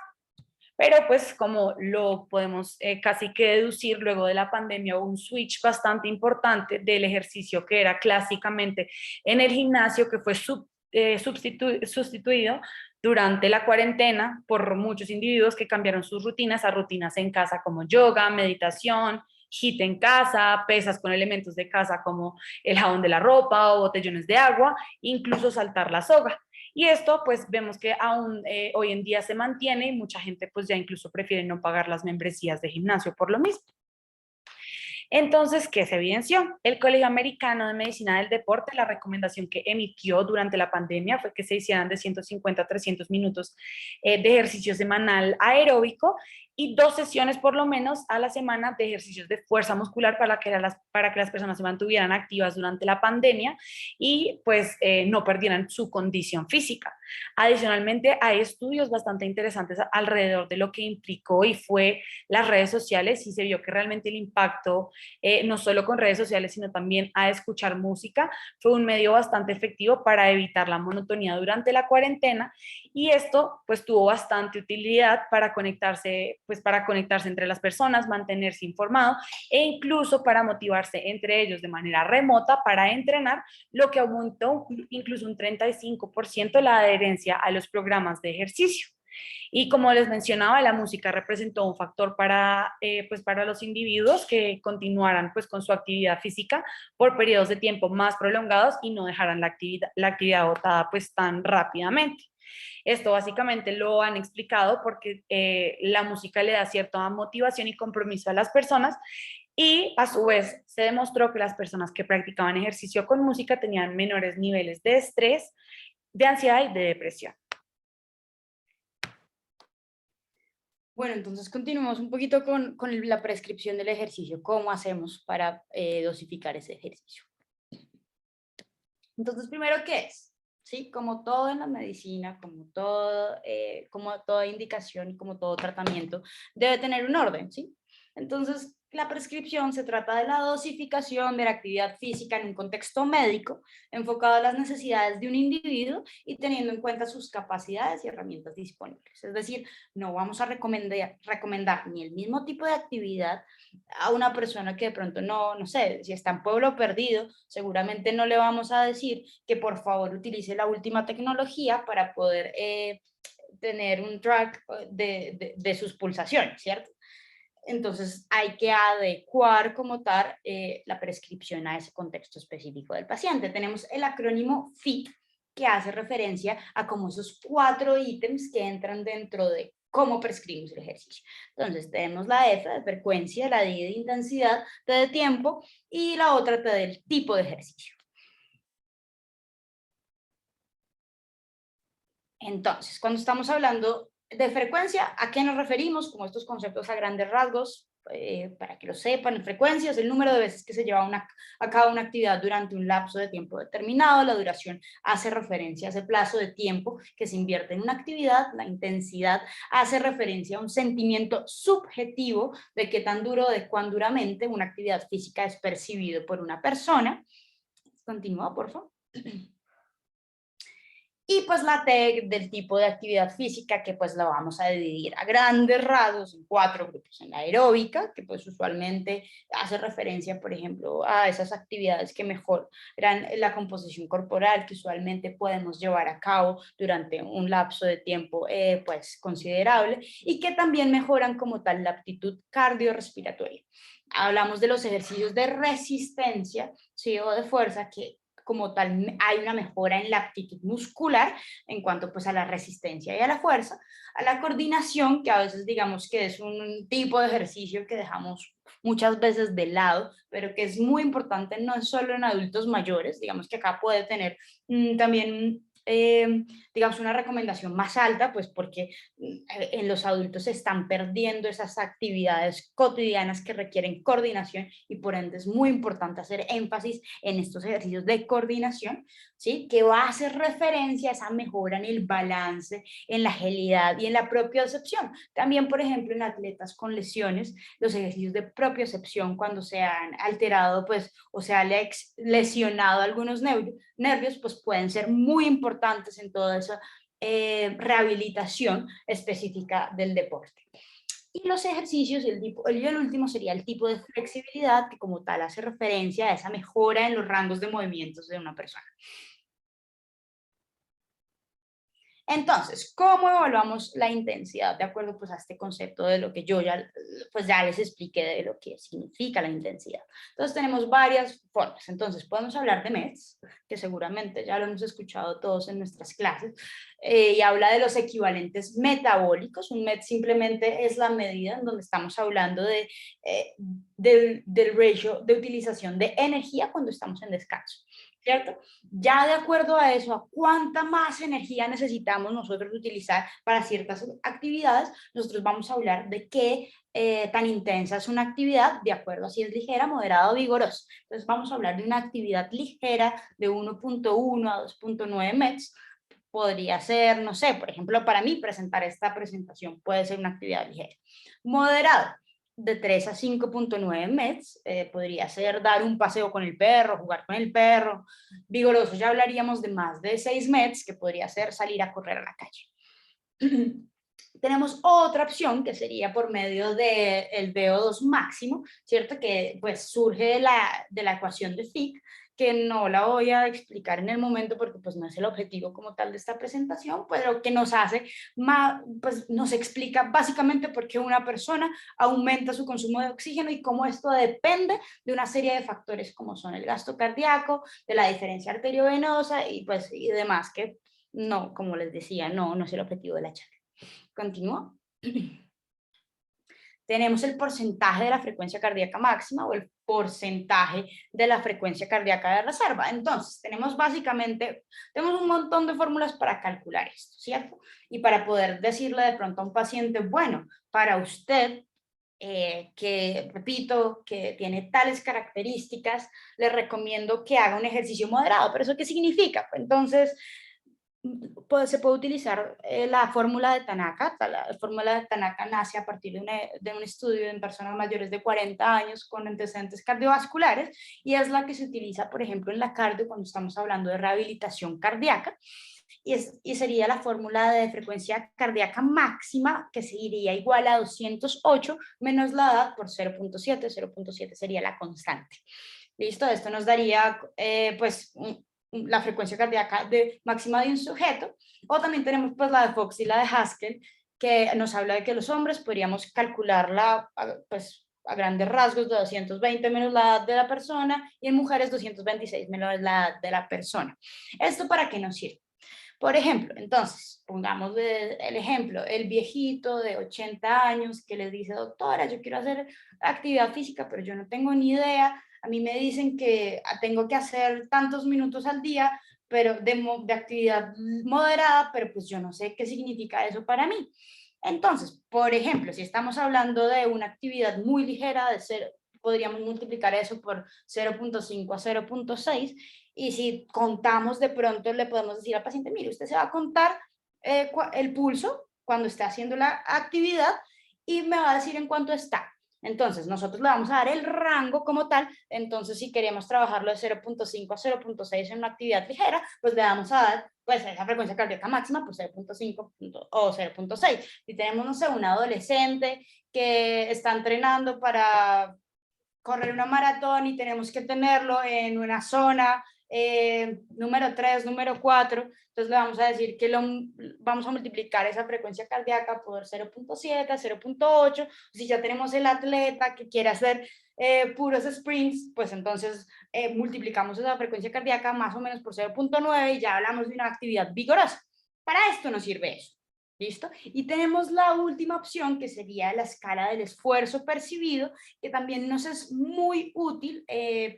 S2: Pero pues como lo podemos casi que deducir, luego de la pandemia hubo un switch bastante importante del ejercicio que era clásicamente en el gimnasio, que fue sustituido durante la cuarentena por muchos individuos que cambiaron sus rutinas a rutinas en casa como yoga, meditación, HIIT en casa, pesas con elementos de casa como el jabón de la ropa o botellones de agua, incluso saltar la soga. Y esto pues vemos que aún hoy en día se mantiene, y mucha gente pues ya incluso prefiere no pagar las membresías de gimnasio por lo mismo. Entonces, ¿qué se evidenció? El Colegio Americano de Medicina del Deporte, la recomendación que emitió durante la pandemia fue que se hicieran de 150 a 300 minutos de ejercicio semanal aeróbico y 2 sesiones por lo menos a la semana de ejercicios de fuerza muscular para que las personas se mantuvieran activas durante la pandemia y pues no perdieran su condición física. Adicionalmente, hay estudios bastante interesantes alrededor de lo que implicó y fue las redes sociales, y se vio que realmente el impacto, no solo con redes sociales, sino también a escuchar música, fue un medio bastante efectivo para evitar la monotonía durante la cuarentena, y esto pues tuvo bastante utilidad para conectarse entre las personas, mantenerse informado e incluso para motivarse entre ellos de manera remota para entrenar, lo que aumentó incluso un 35% la adherencia a los programas de ejercicio. Y como les mencionaba, la música representó un factor pues para los individuos que continuaran pues con su actividad física por periodos de tiempo más prolongados y no dejaran la actividad botada pues tan rápidamente. Esto básicamente lo han explicado porque la música le da cierta motivación y compromiso a las personas y a su vez se demostró que las personas que practicaban ejercicio con música tenían menores niveles de estrés, de ansiedad y de depresión.
S1: Bueno, entonces continuemos un poquito con la prescripción del ejercicio. ¿Cómo hacemos para dosificar ese ejercicio? Entonces, primero, ¿qué es? ¿Sí? Como todo en la medicina, como toda indicación y como todo tratamiento, debe tener un orden, ¿sí? Entonces, la prescripción se trata de la dosificación de la actividad física en un contexto médico, enfocado a las necesidades de un individuo y teniendo en cuenta sus capacidades y herramientas disponibles. Es decir, no vamos a recomendar ni el mismo tipo de actividad a una persona que de pronto no sé, si está en pueblo perdido, seguramente no le vamos a decir que por favor utilice la última tecnología para poder tener un track de sus pulsaciones, ¿cierto? Entonces hay que adecuar como tal la prescripción a ese contexto específico del paciente. Tenemos el acrónimo FIT, que hace referencia a como esos 4 ítems que entran dentro de cómo prescribimos el ejercicio. Entonces tenemos la F de frecuencia, la D de intensidad, T de tiempo y la otra T del tipo de ejercicio. Entonces, cuando estamos hablando de frecuencia, ¿a qué nos referimos? Como estos conceptos a grandes rasgos, para que lo sepan, frecuencia es el número de veces que se lleva a cabo una actividad durante un lapso de tiempo determinado. La duración hace referencia a ese plazo de tiempo que se invierte en una actividad. La intensidad hace referencia a un sentimiento subjetivo de qué tan duro o de cuán duramente una actividad física es percibido por una persona. Continúa, por favor. Y pues la T del tipo de actividad física, que pues la vamos a dividir a grandes rasgos en 4 grupos. En la aeróbica, que pues usualmente hace referencia, por ejemplo, a esas actividades que mejoran la composición corporal, que usualmente podemos llevar a cabo durante un lapso de tiempo pues considerable, y que también mejoran como tal la aptitud cardiorrespiratoria. Hablamos de los ejercicios de resistencia, ¿sí? O de fuerza, que como tal hay una mejora en la aptitud muscular en cuanto pues a la resistencia y a la fuerza, a la coordinación, que a veces digamos que es un tipo de ejercicio que dejamos muchas veces de lado, pero que es muy importante no solo en adultos mayores, digamos que acá puede tener también digamos, una recomendación más alta, pues porque en los adultos se están perdiendo esas actividades cotidianas que requieren coordinación y por ende es muy importante hacer énfasis en estos ejercicios de coordinación, ¿sí? Que va a hacer referencia a esa mejora en el balance, en la agilidad y en la propiocepción. También, por ejemplo, en atletas con lesiones, los ejercicios de propiocepción cuando se han alterado, pues, o se ha lesionado algunos nervios, pues pueden ser muy importantes en toda esa rehabilitación específica del deporte. Y los ejercicios, el último sería el tipo de flexibilidad, que como tal hace referencia a esa mejora en los rangos de movimientos de una persona. Entonces, ¿cómo evaluamos la intensidad? De acuerdo pues a este concepto de lo que yo ya les expliqué de lo que significa la intensidad. Entonces tenemos varias formas. Entonces podemos hablar de METs, que seguramente ya lo hemos escuchado todos en nuestras clases, y habla de los equivalentes metabólicos. Un MET simplemente es la medida en donde estamos hablando del ratio de utilización de energía cuando estamos en descanso, ¿cierto? Ya de acuerdo a eso, a cuánta más energía necesitamos nosotros utilizar para ciertas actividades, nosotros vamos a hablar de qué tan intensa es una actividad, de acuerdo a si es ligera, moderada o vigorosa. Entonces vamos a hablar de una actividad ligera de 1.1 a 2.9 METs. Podría ser, no sé, por ejemplo, para mí presentar esta presentación puede ser una actividad ligera. Moderada, de 3 a 5.9 METs, podría ser dar un paseo con el perro, jugar con el perro. Vigoroso, ya hablaríamos de más de 6 METs, que podría ser salir a correr a la calle. Tenemos otra opción que sería por medio del VO2 máximo, ¿cierto? Que pues surge de la ecuación de Fick, que no la voy a explicar en el momento porque pues no es el objetivo como tal de esta presentación, pero que nos hace, pues nos explica básicamente por qué una persona aumenta su consumo de oxígeno y cómo esto depende de una serie de factores como son el gasto cardíaco, de la diferencia arteriovenosa y pues y demás, que no, como les decía, no es el objetivo de la charla. Continúo. Tenemos el porcentaje de la frecuencia cardíaca máxima o el porcentaje de la frecuencia cardíaca de reserva. Entonces, tenemos un montón de fórmulas para calcular esto, ¿cierto? Y para poder decirle de pronto a un paciente, bueno, para usted, que repito, que tiene tales características, le recomiendo que haga un ejercicio moderado. ¿Pero eso qué significa? Entonces, se puede utilizar la fórmula de Tanaka. La fórmula de Tanaka nace a partir de un estudio en personas mayores de 40 años con antecedentes cardiovasculares y es la que se utiliza, por ejemplo, en la cardio cuando estamos hablando de rehabilitación cardíaca. Y sería la fórmula de frecuencia cardíaca máxima, que sería igual a 208 menos la edad por 0.7. 0.7 sería la constante. ¿Listo? Esto nos daría, pues, la frecuencia cardíaca máxima de un sujeto. O también tenemos pues la de Fox y la de Haskell, que nos habla de que los hombres podríamos calcularla pues a grandes rasgos de 220 menos la edad de la persona y en mujeres 226 menos la edad de la persona. ¿Esto para qué nos sirve? Por ejemplo, entonces, pongamos el ejemplo, el viejito de 80 años que les dice, doctora, yo quiero hacer actividad física, pero yo no tengo ni idea. A mí me dicen que tengo que hacer tantos minutos al día, pero de actividad moderada, pero pues yo no sé qué significa eso para mí. Entonces, por ejemplo, si estamos hablando de una actividad muy ligera, podríamos multiplicar eso por 0.5 a 0.6 y si contamos de pronto le podemos decir al paciente, mire, usted se va a contar el pulso cuando está haciendo la actividad y me va a decir en cuánto está. Entonces, nosotros le vamos a dar el rango como tal. Entonces, si queremos trabajarlo de 0.5 a 0.6 en una actividad ligera, pues le vamos a dar pues esa frecuencia cardíaca máxima, pues 0.5 o 0.6. Si tenemos, no sé, un adolescente que está entrenando para correr una maratón y tenemos que tenerlo en una zona número 3, número 4, entonces le vamos a decir que vamos a multiplicar esa frecuencia cardíaca por 0.7, 0.8, si ya tenemos el atleta que quiere hacer puros sprints, pues entonces multiplicamos esa frecuencia cardíaca más o menos por 0.9 y ya hablamos de una actividad vigorosa. Para esto nos sirve eso. ¿Listo? Y tenemos la última opción que sería la escala del esfuerzo percibido, que también nos es muy útil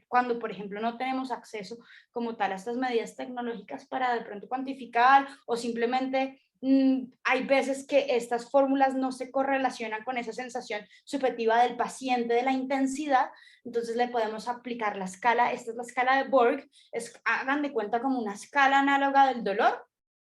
S1: cuando, por ejemplo, no tenemos acceso como tal a estas medidas tecnológicas para de pronto cuantificar o simplemente hay veces que estas fórmulas no se correlacionan con esa sensación subjetiva del paciente de la intensidad, entonces le podemos aplicar la escala. Esta es la escala de Borg, hagan de cuenta como una escala análoga del dolor,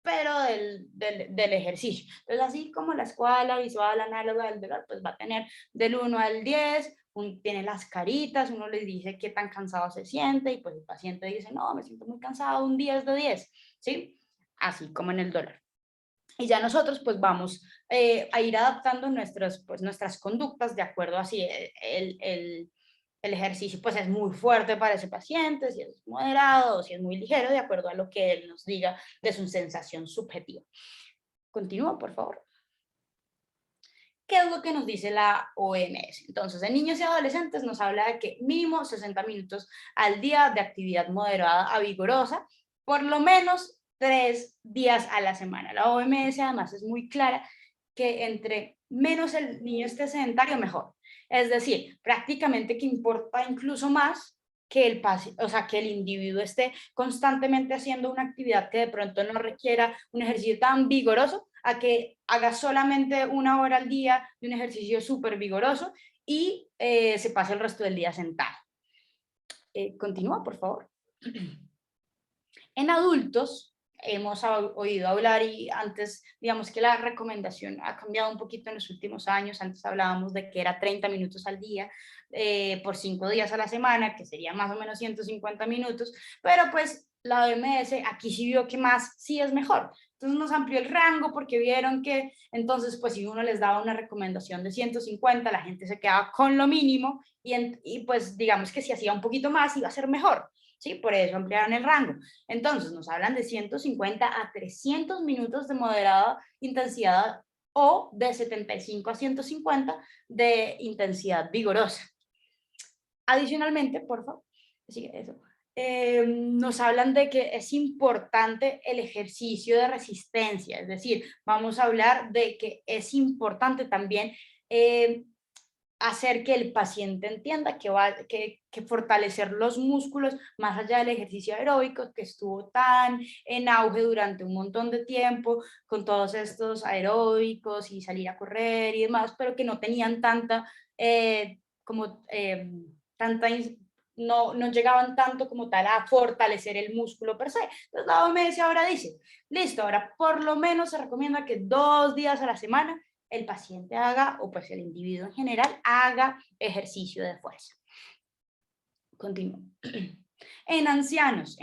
S1: pero del ejercicio. Entonces, así como la escala visual análoga del dolor, pues va a tener del 1 al 10, tiene las caritas, uno les dice qué tan cansado se siente y pues el paciente dice, no, me siento muy cansado, un 10 de 10, ¿sí? Así como en el dolor. Y ya nosotros pues vamos a ir adaptando nuestras conductas de acuerdo a si el ejercicio pues es muy fuerte para ese paciente, si es moderado o si es muy ligero, de acuerdo a lo que él nos diga de su sensación subjetiva. Continúa, por favor. ¿Qué es lo que nos dice la OMS? Entonces, en niños y adolescentes nos habla de que mínimo 60 minutos al día de actividad moderada a vigorosa, por lo menos 3 días a la semana. La OMS además es muy clara que entre menos el niño esté sedentario, mejor. Es decir, prácticamente que importa incluso más que que el individuo esté constantemente haciendo una actividad que de pronto no requiera un ejercicio tan vigoroso, a que haga solamente 1 hora al día de un ejercicio súper vigoroso y se pase el resto del día sentado. Continúa, por favor. En adultos, hemos oído hablar y antes, digamos que la recomendación ha cambiado un poquito en los últimos años. Antes hablábamos de que era 30 minutos al día por 5 días a la semana, que sería más o menos 150 minutos, pero pues la OMS aquí sí vio que más sí es mejor. Entonces nos amplió el rango porque vieron que entonces pues si uno les daba una recomendación de 150, la gente se quedaba con lo mínimo y pues digamos que si hacía un poquito más iba a ser mejor. ¿Sí? Por eso ampliaron el rango. Entonces nos hablan de 150 a 300 minutos de moderada intensidad o de 75 a 150 de intensidad vigorosa. Adicionalmente, por favor, sigue eso. Nos hablan de que es importante el ejercicio de resistencia, es decir, vamos a hablar de que es importante también hacer que el paciente entienda que fortalecer los músculos, más allá del ejercicio aeróbico que estuvo tan en auge durante un montón de tiempo, con todos estos aeróbicos y salir a correr y demás, pero que no tenían tanta, tanta no llegaban tanto como tal a fortalecer el músculo per se. Entonces la OMS ahora dice, listo, ahora por lo menos se recomienda que 2 días a la semana el paciente haga, o pues el individuo en general, haga ejercicio de fuerza. Continúo. En ancianos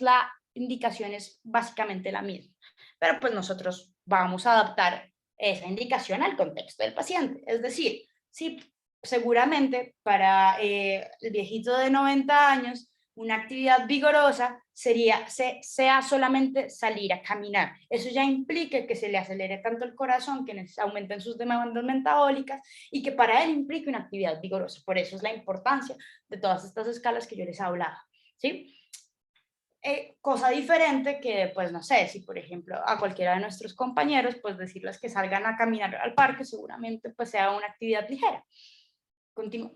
S1: la indicación es básicamente la misma, pero pues nosotros vamos a adaptar esa indicación al contexto del paciente. Es decir, si seguramente para el viejito de 90 años, una actividad vigorosa sea solamente salir a caminar. Eso ya implica que se le acelere tanto el corazón, que aumenten sus demandas metabólicas y que para él implique una actividad vigorosa. Por eso es la importancia de todas estas escalas que yo les hablaba, ¿sí? Cosa diferente que, pues no sé, si por ejemplo a cualquiera de nuestros compañeros, pues decirles que salgan a caminar al parque, seguramente pues sea una actividad ligera. Continúo.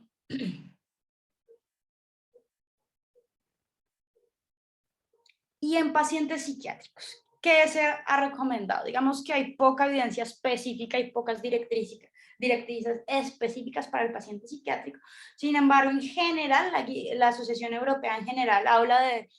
S1: Y en pacientes psiquiátricos, ¿qué se ha recomendado? Digamos que hay poca evidencia específica y pocas directrices específicas para el paciente psiquiátrico. Sin embargo, en general, la Asociación Europea en general habla de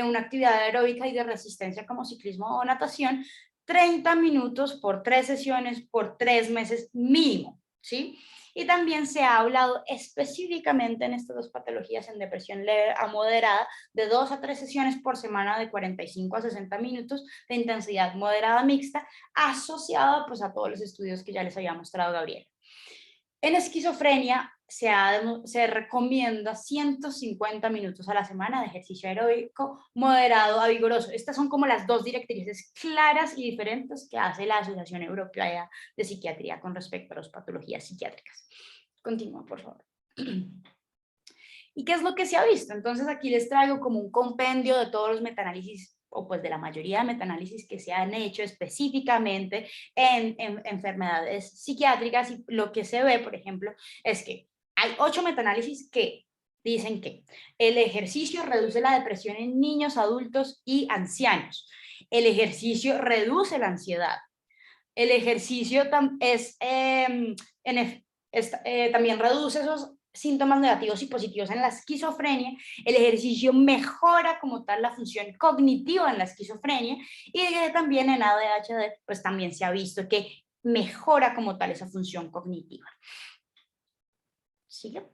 S1: una actividad aeróbica y de resistencia como ciclismo o natación, 30 minutos por 3 sesiones por 3 meses mínimo, ¿sí? Y también se ha hablado específicamente en estas dos patologías, en depresión leve a moderada, de 2 a 3 sesiones por semana de 45 a 60 minutos de intensidad moderada mixta, asociada pues a todos los estudios que ya les había mostrado Gabriela. En esquizofrenia se recomienda 150 minutos a la semana de ejercicio aeróbico moderado a vigoroso. Estas son como las dos directrices claras y diferentes que hace la Asociación Europea de Psiquiatría con respecto a las patologías psiquiátricas. Continúa, por favor. ¿Y qué es lo que se ha visto? Entonces aquí les traigo como un compendio de todos los metaanálisis o pues de la mayoría de metaanálisis que se han hecho específicamente en enfermedades psiquiátricas, y lo que se ve, por ejemplo, es que hay 8 metaanálisis que dicen que el ejercicio reduce la depresión en niños, adultos y ancianos. El ejercicio reduce la ansiedad. El ejercicio también reduce esos síntomas negativos y positivos en la esquizofrenia. El ejercicio mejora como tal la función cognitiva en la esquizofrenia, y también en ADHD pues también se ha visto que mejora como tal esa función cognitiva. ¿Sigue?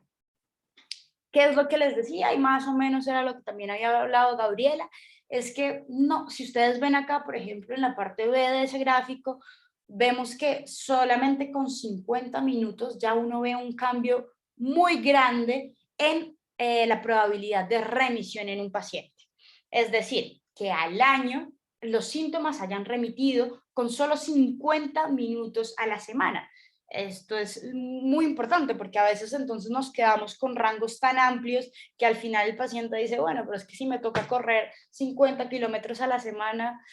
S1: ¿Qué es lo que les decía? Y más o menos era lo que también había hablado Gabriela, es que no, si ustedes ven acá, por ejemplo, en la parte B de ese gráfico, vemos que solamente con 50 minutos ya uno ve un cambio muy grande en la probabilidad de remisión en un paciente. Es decir, que al año los síntomas hayan remitido con solo 50 minutos a la semana. Esto es muy importante porque a veces entonces nos quedamos con rangos tan amplios que al final el paciente dice, bueno, pero es que si me toca correr 50 kilómetros a la semana,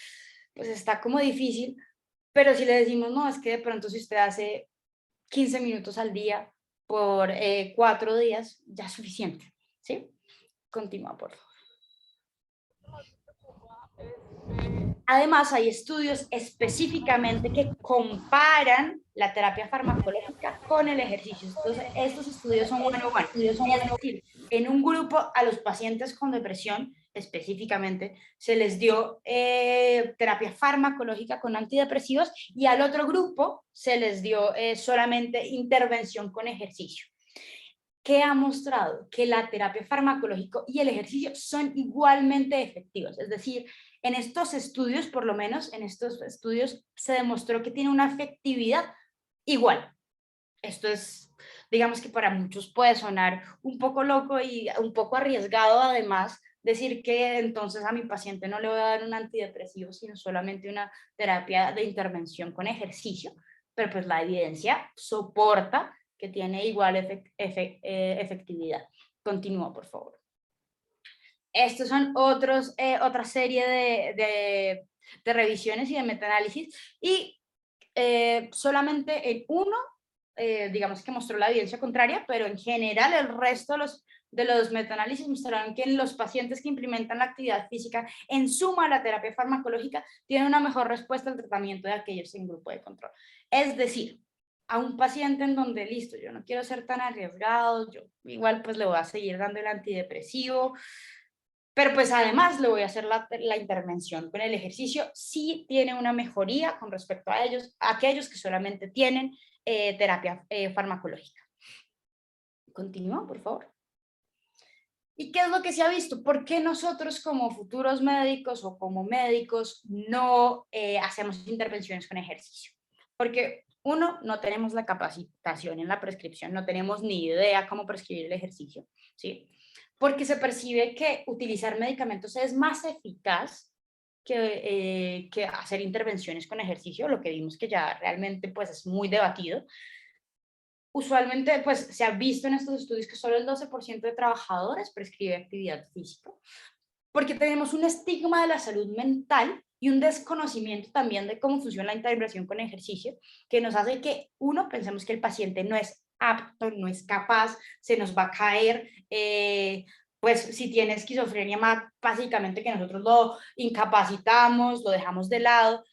S1: pues está como difícil. Pero si le decimos, no, es que de pronto si usted hace 15 minutos al día por 4 días, ya es suficiente, ¿sí? Continúa, por favor. Además, hay estudios específicamente que comparan la terapia farmacológica con el ejercicio. Entonces, estos estudios son one-on-one. Es decir, en un grupo a los pacientes con depresión específicamente se les dio terapia farmacológica con antidepresivos, y al otro grupo se les dio solamente intervención con ejercicio. ¿qué ha mostrado? Que la terapia farmacológica y el ejercicio son igualmente efectivos. Es decir, en estos estudios, por lo menos en estos estudios, se demostró que tiene una efectividad igual. Esto es, digamos que para muchos puede sonar un poco loco y un poco arriesgado, además, decir que entonces a mi paciente no le voy a dar un antidepresivo, sino solamente una terapia de intervención con ejercicio, pero pues la evidencia soporta que tiene igual efectividad. Continúa, por favor. Estos son otra serie de revisiones y de metaanálisis, y solamente en uno, digamos que mostró la evidencia contraria, pero en general el resto de los metaanálisis mostraron que en los pacientes que implementan la actividad física en suma a la terapia farmacológica tienen una mejor respuesta al tratamiento de aquellos en grupo de control. Es decir, a un paciente en donde, listo, yo no quiero ser tan arriesgado, yo igual pues le voy a seguir dando el antidepresivo, pero pues además le voy a hacer la intervención con el ejercicio, sí tiene una mejoría con respecto a ellos, a aquellos que solamente tienen terapia farmacológica. Continúa, por favor. ¿Y qué es lo que se ha visto? ¿Por qué nosotros como futuros médicos o como médicos no hacemos intervenciones con ejercicio? Porque uno, no tenemos la capacitación en la prescripción, no tenemos ni idea cómo prescribir el ejercicio, ¿sí? Porque se percibe que utilizar medicamentos es más eficaz que hacer intervenciones con ejercicio, lo que vimos que ya realmente pues es muy debatido. Usualmente pues se ha visto en estos estudios que solo el 12% de trabajadores prescribe actividad física, porque tenemos un estigma de la salud mental y un desconocimiento también de cómo funciona la intervención con ejercicio, que nos hace que, uno, pensemos que el paciente no es apto, no es capaz, se nos va a caer, pues si tiene esquizofrenia, más básicamente que nosotros lo incapacitamos, lo dejamos de lado,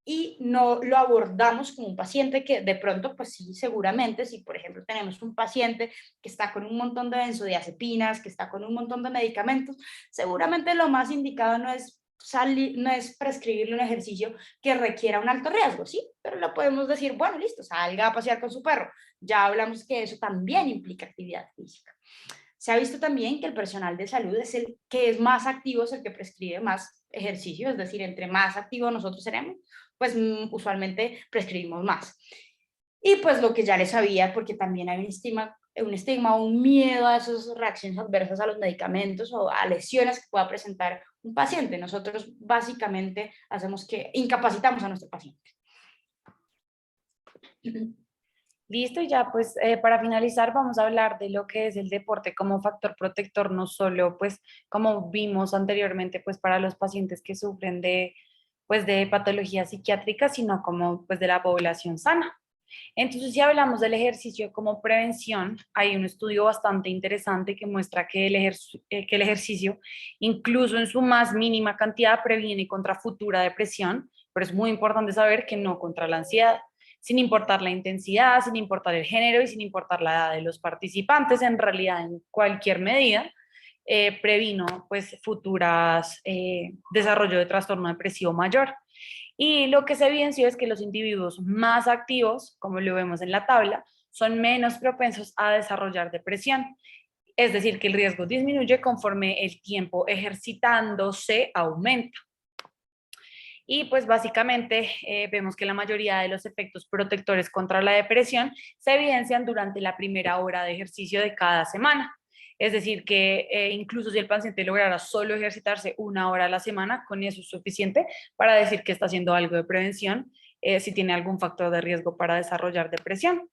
S1: y no lo abordamos como un paciente que de pronto, pues sí, seguramente, si por ejemplo tenemos un paciente que está con un montón de benzodiazepinas, que está con un montón de medicamentos, seguramente lo más indicado no es no es prescribirle un ejercicio que requiera un alto riesgo, ¿sí? Pero lo podemos decir, bueno, listo, salga a pasear con su perro. Ya hablamos que eso también implica actividad física. Se ha visto también que el personal de salud es el que es más activo, es el que prescribe más ejercicio, es decir, entre más activos nosotros seremos, pues usualmente prescribimos más. Y pues lo que ya les sabía, porque también hay un estigma, un miedo a esas reacciones adversas a los medicamentos o a lesiones que pueda presentar un paciente. Nosotros básicamente hacemos que incapacitamos a nuestro paciente.
S2: Listo, y ya pues para finalizar vamos a hablar de lo que es el deporte como factor protector, no solo pues como vimos anteriormente pues para los pacientes que sufren de pues de patologías psiquiátricas, sino como pues de la población sana. Entonces, si hablamos del ejercicio como prevención, hay un estudio bastante interesante que muestra que que el ejercicio, incluso en su más mínima cantidad, previene contra futura depresión, pero es muy importante saber que no contra la ansiedad, sin importar la intensidad, sin importar el género y sin importar la edad de los participantes, en realidad en cualquier medida. Previno pues futuras desarrollo de trastorno depresivo mayor. Y lo que se evidenció es que los individuos más activos, como lo vemos en la tabla, son menos propensos a desarrollar depresión. Es decir, que el riesgo disminuye conforme el tiempo ejercitándose aumenta. Y pues básicamente vemos que la mayoría de los efectos protectores contra la depresión se evidencian durante la primera hora de ejercicio de cada semana. Es decir, que incluso si el paciente lograra solo ejercitarse 1 hora a la semana, con eso es suficiente para decir que está haciendo algo de prevención, si tiene algún factor de riesgo para desarrollar depresión.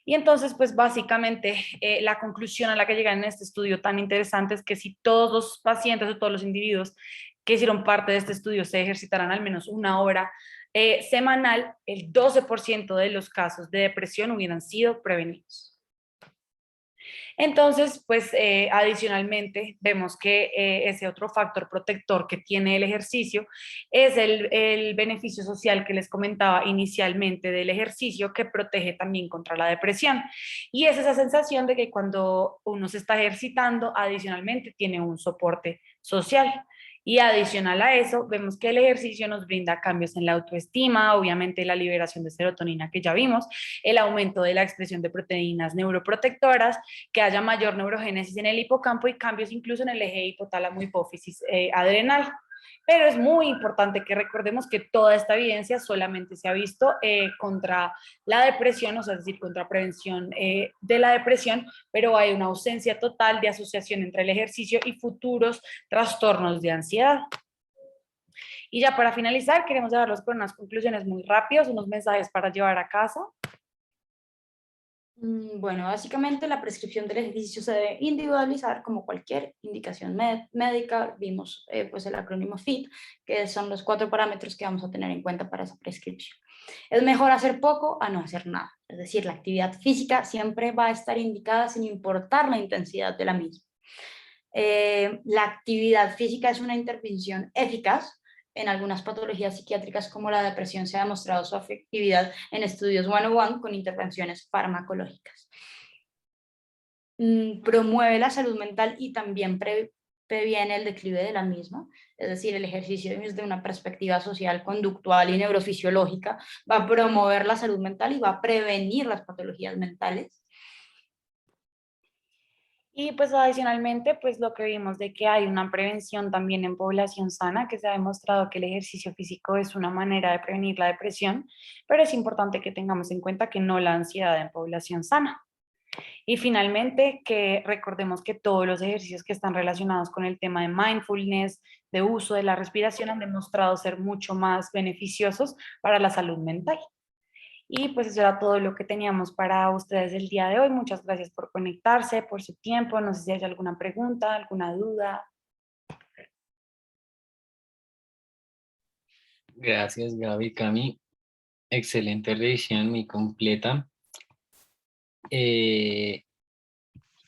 S2: Y entonces, pues básicamente la conclusión a la que llegan en este estudio tan interesante es que si todos los pacientes o todos los individuos que hicieron parte de este estudio se ejercitaran al menos 1 hora semanal, el 12% de los casos de depresión hubieran sido prevenidos. Entonces, pues adicionalmente vemos que ese otro factor protector que tiene el ejercicio es el beneficio social que les comentaba inicialmente del ejercicio, que protege también contra la depresión. Y es esa sensación de que cuando uno se está ejercitando, adicionalmente tiene un soporte social. Y adicional a eso, vemos que el ejercicio nos brinda cambios en la autoestima, obviamente la liberación de serotonina que ya vimos, el aumento de la expresión de proteínas neuroprotectoras, que haya mayor neurogénesis en el hipocampo y cambios incluso en el eje hipotálamo hipófisis adrenal. Pero es muy importante que recordemos que toda esta evidencia solamente se ha visto contra la depresión, o sea, es decir, contra prevención de la depresión, pero hay una ausencia total de asociación entre el ejercicio y futuros trastornos de ansiedad. Y ya para finalizar, queremos dejarlos con unas conclusiones muy rápidas, unos mensajes para llevar a casa.
S1: Bueno, básicamente la prescripción del ejercicio se debe individualizar como cualquier indicación médica. Vimos pues el acrónimo FIT, que son los 4 parámetros que vamos a tener en cuenta para esa prescripción. Es mejor hacer poco a no hacer nada. Es decir, la actividad física siempre va a estar indicada sin importar la intensidad de la misma. La actividad física es una intervención eficaz. En algunas patologías psiquiátricas como la depresión se ha demostrado su efectividad en estudios one-on-one con intervenciones farmacológicas. Promueve la salud mental y también previene el declive de la misma. Es decir, el ejercicio desde una perspectiva social, conductual y neurofisiológica va a promover la salud mental y va a prevenir las patologías mentales.
S2: Y pues adicionalmente, pues lo que vimos de que hay una prevención también en población sana, que se ha demostrado que el ejercicio físico es una manera de prevenir la depresión, pero es importante que tengamos en cuenta que no la ansiedad en población sana. Y finalmente, que recordemos que todos los ejercicios que están relacionados con el tema de mindfulness, de uso de la respiración, han demostrado ser mucho más beneficiosos para la salud mental. Y pues eso era todo lo que teníamos para ustedes el día de hoy. Muchas gracias por conectarse, por su tiempo. No sé si hay alguna pregunta, alguna duda.
S3: Gracias, Gaby, Cami. Excelente revisión, muy completa. Eh,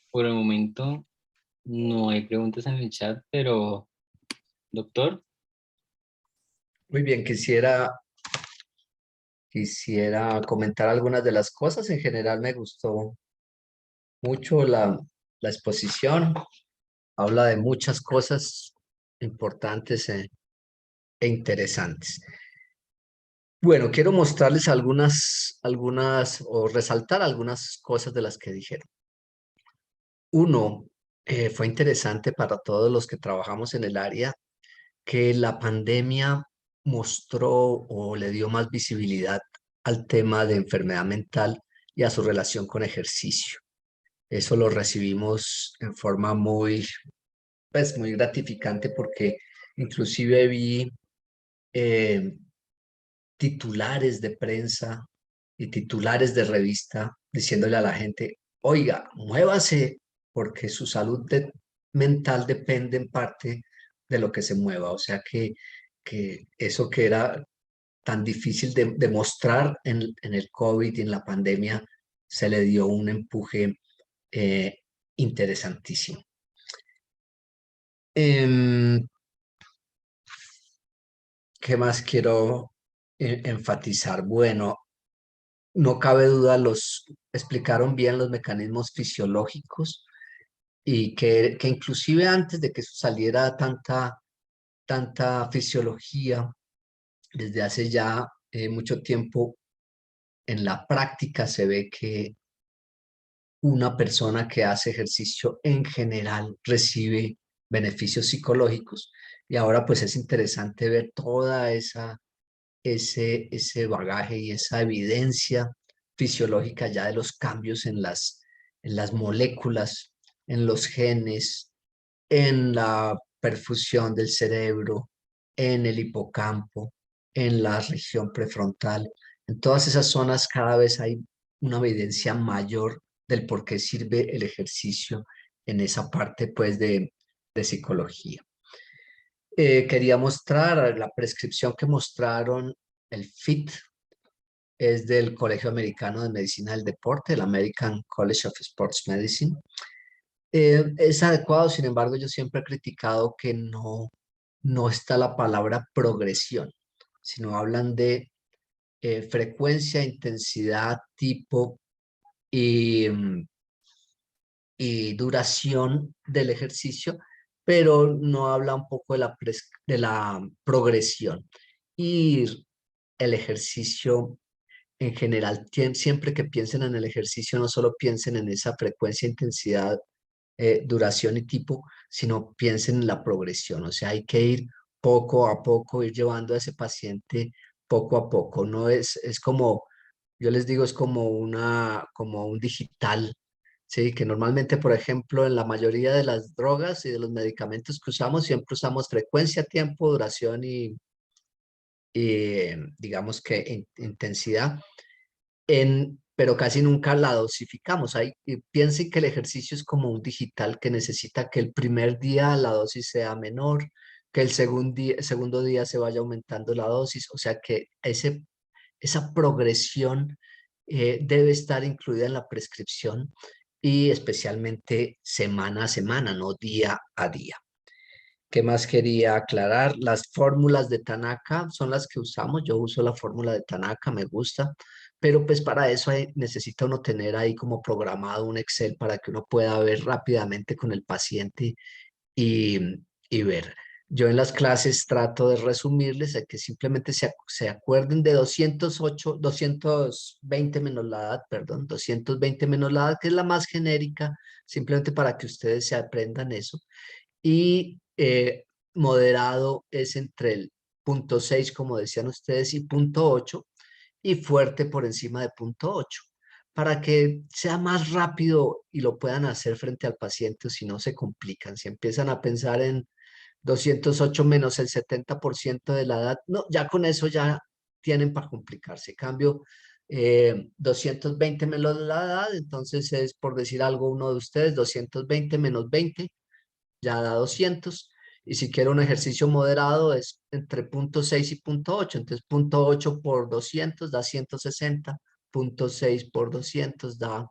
S3: por el momento no hay preguntas en el chat, pero doctor,
S4: Muy bien, quisiera comentar algunas de las cosas. En general me gustó mucho la exposición. Habla de muchas cosas importantes e interesantes. Bueno, quiero mostrarles algunas o resaltar algunas cosas de las que dijeron. Uno, fue interesante para todos los que trabajamos en el área que la pandemia mostró o le dio más visibilidad al tema de enfermedad mental y a su relación con ejercicio. Eso lo recibimos en forma muy gratificante porque inclusive vi eh, titulares de prensa y titulares de revista diciéndole a la gente, oiga, muévase porque su mental depende en parte de lo que se mueva. O sea que eso que era tan difícil de mostrar en el COVID y en la pandemia, se le dio un empuje eh, interesantísimo. ¿Qué más quiero enfatizar? Bueno, no cabe duda, explicaron bien los mecanismos fisiológicos y que inclusive antes de que eso saliera tanta fisiología, desde hace ya mucho tiempo en la práctica se ve que una persona que hace ejercicio en general recibe beneficios psicológicos y ahora pues es interesante ver toda ese bagaje y esa evidencia fisiológica ya de los cambios en las moléculas, en los genes, en la perfusión del cerebro, en el hipocampo, en la región prefrontal. En todas esas zonas cada vez hay una evidencia mayor del por qué sirve el ejercicio en esa parte pues de psicología. Quería mostrar la prescripción que mostraron, el FIT, es del Colegio Americano de Medicina del Deporte, el American College of Sports Medicine. Es adecuado, sin embargo, yo siempre he criticado que no está la palabra progresión, sino hablan de frecuencia, intensidad, tipo y duración del ejercicio pero no habla un poco de la progresión. Y el ejercicio en general, siempre que piensen en el ejercicio, no solo piensen en esa frecuencia, intensidad, duración y tipo, sino piensen en la progresión. O sea, hay que ir poco a poco, ir llevando a ese paciente poco a poco. No es como, yo les digo, es como un digital. Sí, que normalmente, por ejemplo, en la mayoría de las drogas y de los medicamentos que usamos, siempre usamos frecuencia, tiempo, duración y digamos que intensidad, pero casi nunca la dosificamos. Y piensen que el ejercicio es como un digital que necesita que el primer día la dosis sea menor, que segundo día se vaya aumentando la dosis, o sea que esa progresión debe estar incluida en la prescripción y especialmente semana a semana, no día a día. ¿Qué más quería aclarar? Las fórmulas de Tanaka son las que usamos. Yo uso la fórmula de Tanaka, me gusta, pero pues para eso necesita uno tener ahí como programado un Excel para que uno pueda ver rápidamente con el paciente y, y ver. Yo en las clases trato de resumirles a que simplemente se acuerden de 220 menos la edad, perdón, 220 menos la edad, que es la más genérica, simplemente para que ustedes se aprendan eso. Y moderado es entre el 0,6, como decían ustedes, y 0,8, y fuerte por encima de 0,8, para que sea más rápido y lo puedan hacer frente al paciente, o si no se complican. Si empiezan a pensar en 208 menos el 70% de la edad, no, ya con eso ya tienen para complicarse. Cambio, 220 menos la edad, entonces es, por decir algo, uno de ustedes, 220 menos 20, ya da 200. Y si quiero un ejercicio moderado es entre 0,6 y 0,8. Entonces 0,8 por 200 da 160. 0,6 por 200 da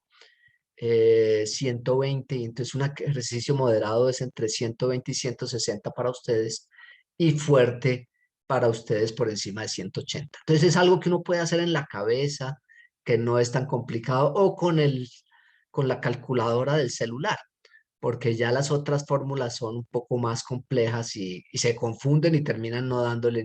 S4: 120. Y entonces un ejercicio moderado es entre 120 y 160 para ustedes. Y fuerte para ustedes por encima de 180. Entonces es algo que uno puede hacer en la cabeza, que no es tan complicado, o con la calculadora del celular, porque ya las otras fórmulas son un poco más complejas y se confunden y terminan no dándole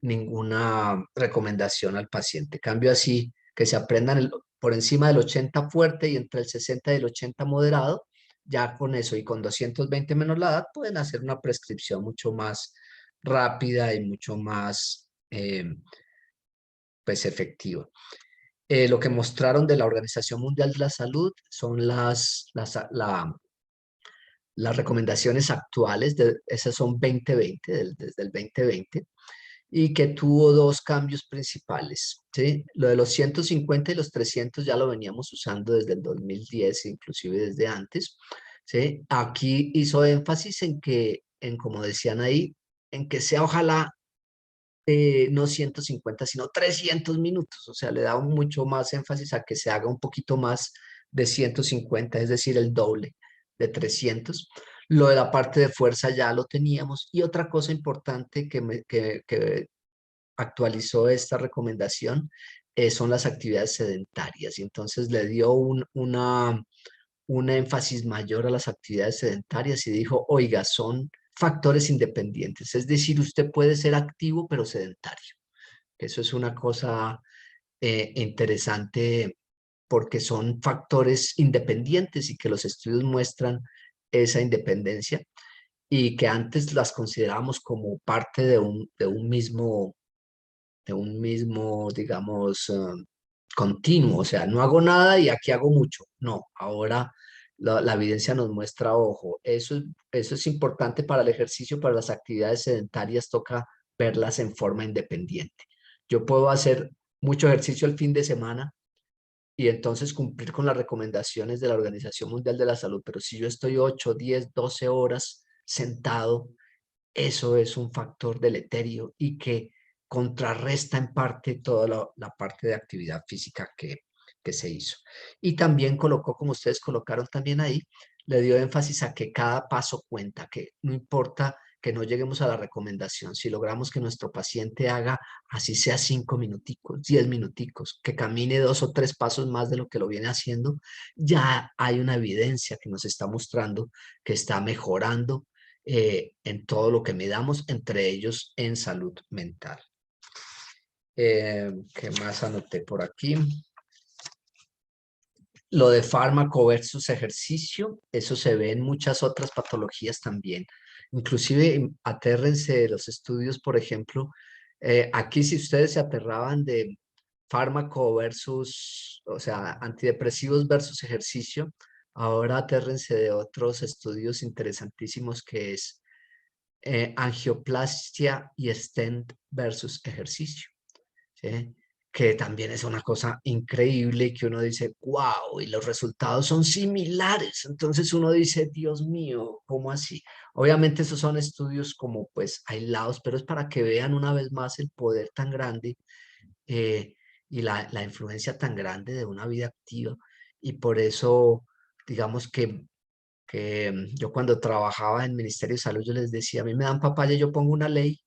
S4: ninguna recomendación al paciente. Cambio así, que se aprendan por encima del 80 fuerte y entre el 60 y el 80 moderado, ya con eso y con 220 menos la edad pueden hacer una prescripción mucho más rápida y mucho más pues efectiva. Lo que mostraron de la Organización Mundial de la Salud son las recomendaciones actuales, esas son 2020, desde el 2020, y que tuvo dos cambios principales, ¿sí? Lo de los 150 y los 300 ya lo veníamos usando desde el 2010, inclusive desde antes, ¿sí? Aquí hizo énfasis como decían ahí, en que sea ojalá no 150, sino 300 minutos, o sea, le da mucho más énfasis a que se haga un poquito más de 150, es decir, el doble de 300. Lo de la parte de fuerza ya lo teníamos. Y otra cosa importante que actualizó esta recomendación son las actividades sedentarias. Y entonces le dio un énfasis mayor a las actividades sedentarias y dijo, oiga, son factores independientes. Es decir, usted puede ser activo pero sedentario. Eso es una cosa interesante porque son factores independientes y que los estudios muestran esa independencia y que antes las considerábamos como parte de un mismo, digamos, continuo. O sea, no hago nada y aquí hago mucho. No, ahora la evidencia nos muestra, ojo, eso es importante para el ejercicio, para las actividades sedentarias, toca verlas en forma independiente. Yo puedo hacer mucho ejercicio el fin de semana y entonces cumplir con las recomendaciones de la Organización Mundial de la Salud, pero si yo estoy 8, 10, 12 horas sentado, eso es un factor deleterio y que contrarresta en parte toda la parte de actividad física que se hizo. Y también colocó, como ustedes colocaron también ahí, le dio énfasis a que cada paso cuenta, que no importa que no lleguemos a la recomendación. Si logramos que nuestro paciente haga, así sea 5 minuticos, 10 minuticos, que camine 2 o 3 pasos más de lo que lo viene haciendo, ya hay una evidencia que nos está mostrando que está mejorando en todo lo que midamos, entre ellos en salud mental. ¿Qué más anoté por aquí? Lo de fármaco versus ejercicio, eso se ve en muchas otras patologías también. Inclusive atérrense de los estudios, por ejemplo, aquí si ustedes se aterraban de fármaco versus, o sea, antidepresivos versus ejercicio, ahora atérrense de otros estudios interesantísimos que es angioplastia y stent versus ejercicio, ¿sí? Que también es una cosa increíble y que uno dice, wow, y los resultados son similares. Entonces uno dice, Dios mío, ¿cómo así? Obviamente esos son estudios como pues aislados, pero es para que vean una vez más el poder tan grande eh, y la influencia tan grande de una vida activa. Y por eso, digamos que yo cuando trabajaba en el Ministerio de Salud, yo les decía, a mí me dan papaya, yo pongo una ley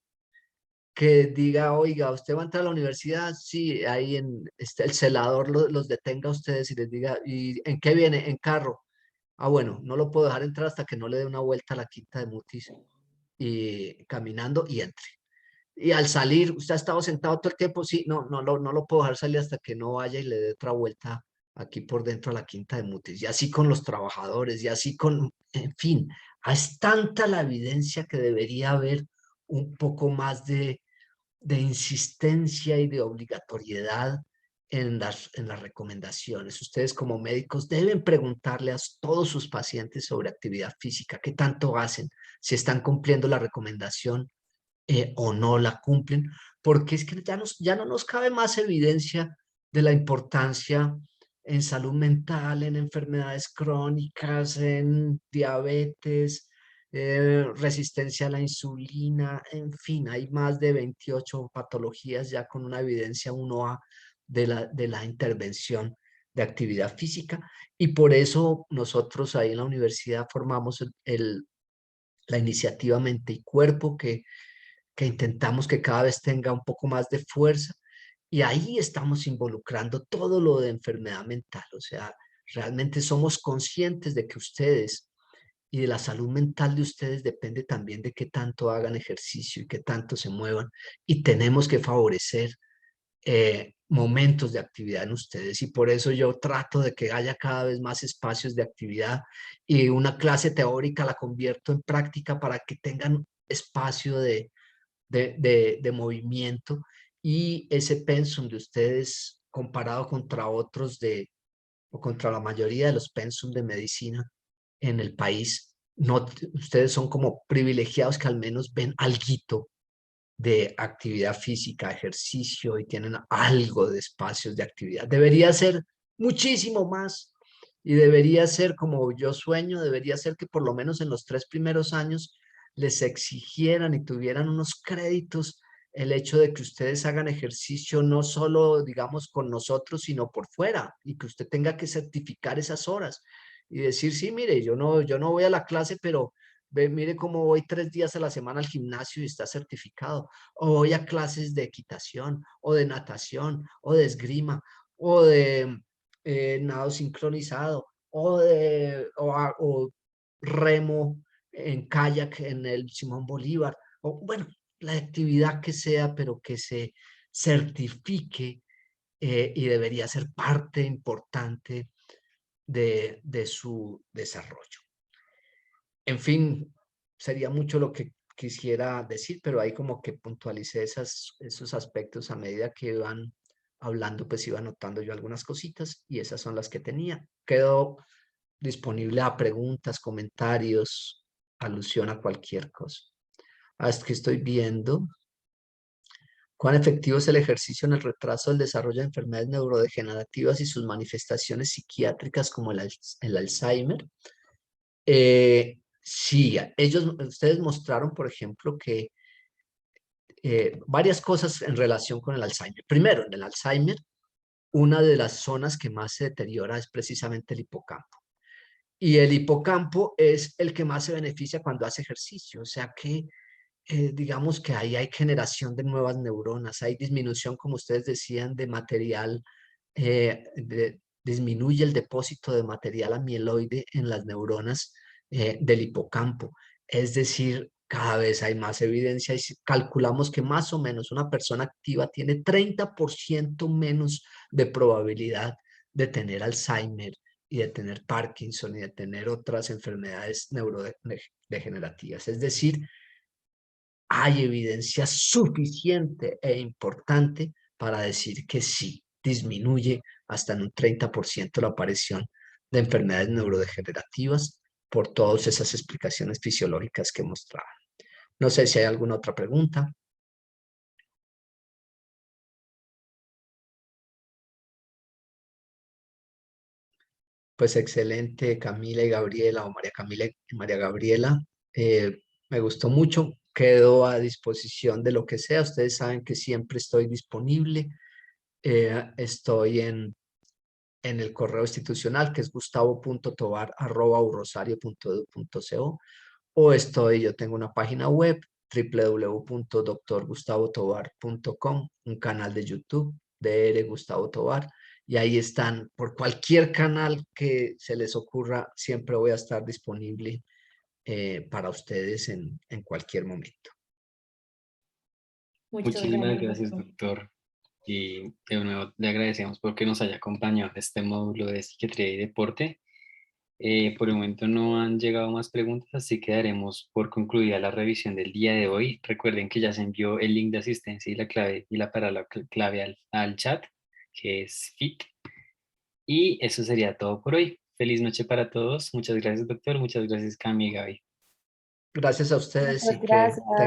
S4: que diga, oiga, usted va a entrar a la universidad, sí, ahí el celador los detenga a ustedes y les diga, ¿y en qué viene? En carro. Ah, bueno, no lo puedo dejar entrar hasta que no le dé una vuelta a la Quinta de Mutis y caminando y entre. Y al salir, ¿usted ha estado sentado todo el tiempo? Sí, no lo puedo dejar salir hasta que no vaya y le dé otra vuelta aquí por dentro a la Quinta de Mutis. Y así con los trabajadores, y así con, en fin, es tanta la evidencia que debería haber un poco más de insistencia y de obligatoriedad en las recomendaciones. Ustedes como médicos deben preguntarle a todos sus pacientes sobre actividad física, qué tanto hacen, si están cumpliendo la recomendación o no la cumplen, porque es que ya no nos cabe más evidencia de la importancia en salud mental, en enfermedades crónicas, en diabetes, resistencia a la insulina, en fin, hay más de 28 patologías ya con una evidencia 1A de la intervención de actividad física, y por eso nosotros ahí en la universidad formamos la iniciativa Mente y Cuerpo, que intentamos que cada vez tenga un poco más de fuerza, y ahí estamos involucrando todo lo de enfermedad mental. O sea, realmente somos conscientes de que ustedes y de la salud mental de ustedes depende también de qué tanto hagan ejercicio y qué tanto se muevan, y tenemos que favorecer momentos de actividad en ustedes, y por eso yo trato de que haya cada vez más espacios de actividad, y una clase teórica la convierto en práctica para que tengan espacio de movimiento, y ese pensum de ustedes comparado contra otros o contra la mayoría de los pensum de medicina en el país, no, ustedes son como privilegiados que al menos ven alguito de actividad física, ejercicio, y tienen algo de espacios de actividad. Debería ser muchísimo más, y debería ser como yo sueño, debería ser que por lo menos en los 3 primeros años les exigieran y tuvieran unos créditos el hecho de que ustedes hagan ejercicio no solo, digamos, con nosotros, sino por fuera, y que usted tenga que certificar esas horas y decir, sí, mire, yo no voy a la clase, pero mire cómo voy 3 días a la semana al gimnasio y está certificado, o voy a clases de equitación, o de natación, o de esgrima, o de nado sincronizado, o remo en kayak en el Simón Bolívar, o bueno, la actividad que sea, pero que se certifique, y debería ser parte importante de su desarrollo. En fin, sería mucho lo que quisiera decir, pero ahí como que puntualicé esos aspectos a medida que iban hablando, pues iba anotando yo algunas cositas, y esas son las que tenía. Quedo disponible a preguntas, comentarios, alusión a cualquier cosa. Es que estoy viendo cuán efectivo es el ejercicio en el retraso del desarrollo de enfermedades neurodegenerativas y sus manifestaciones psiquiátricas como el Alzheimer. Sí, ustedes mostraron, por ejemplo, que varias cosas en relación con el Alzheimer. Primero, en el Alzheimer, una de las zonas que más se deteriora es precisamente el hipocampo. Y el hipocampo es el que más se beneficia cuando hace ejercicio. O sea que digamos que ahí hay generación de nuevas neuronas, hay disminución, como ustedes decían, de material, disminuye el depósito de material amieloide en las neuronas del hipocampo. Es decir, cada vez hay más evidencia y calculamos que más o menos una persona activa tiene 30% menos de probabilidad de tener Alzheimer y de tener Parkinson y de tener otras enfermedades neurodegenerativas. Es decir, hay evidencia suficiente e importante para decir que sí, disminuye hasta en un 30% la aparición de enfermedades neurodegenerativas por todas esas explicaciones fisiológicas que mostraba. No sé si hay alguna otra pregunta. Pues excelente, Camila y Gabriela, o María Camila y María Gabriela. Me gustó mucho. Quedo a disposición de lo que sea. Ustedes saben que siempre estoy disponible. Estoy en el correo institucional, que es gustavo.tovar@urrosario.edu.co, o yo tengo una página web, www.drgustavotovar.com, un canal de YouTube, DR Gustavo Tovar, y ahí están, por cualquier canal que se les ocurra, siempre voy a estar disponible para ustedes en cualquier momento.
S1: Muchas
S3: Muchísimas
S1: gracias,
S3: gracias,
S1: doctor.
S3: doctor. Y de nuevo le agradecemos porque nos haya acompañado en este módulo de psiquiatría y deporte. Por el momento no han llegado más preguntas, así que daremos por concluida la revisión del día de hoy. Recuerden que ya se envió el link de asistencia y la clave y la palabra clave al chat, que es FIT. Y eso sería todo por hoy. Feliz noche para todos. Muchas gracias, doctor. Muchas gracias, Cami y Gaby.
S4: Gracias a ustedes
S2: Muchas
S4: y que
S2: gracias.